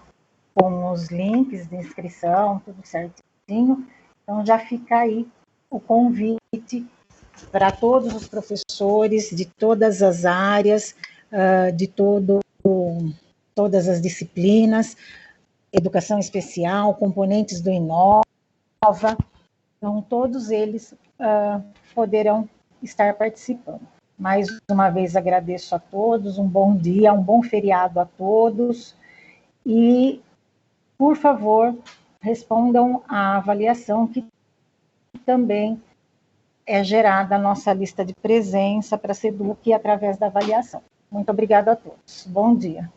os links de inscrição, tudo certinho. Então, já fica aí o convite para todos os professores de todas as áreas, de todas as disciplinas, educação especial, componentes do Inova. Então, todos eles poderão estar participando. Mais uma vez, agradeço a todos, um bom dia, um bom feriado a todos, e, por favor, respondam à avaliação que também é gerada a nossa lista de presença para a SEDUC através da avaliação. Muito obrigada a todos. Bom dia.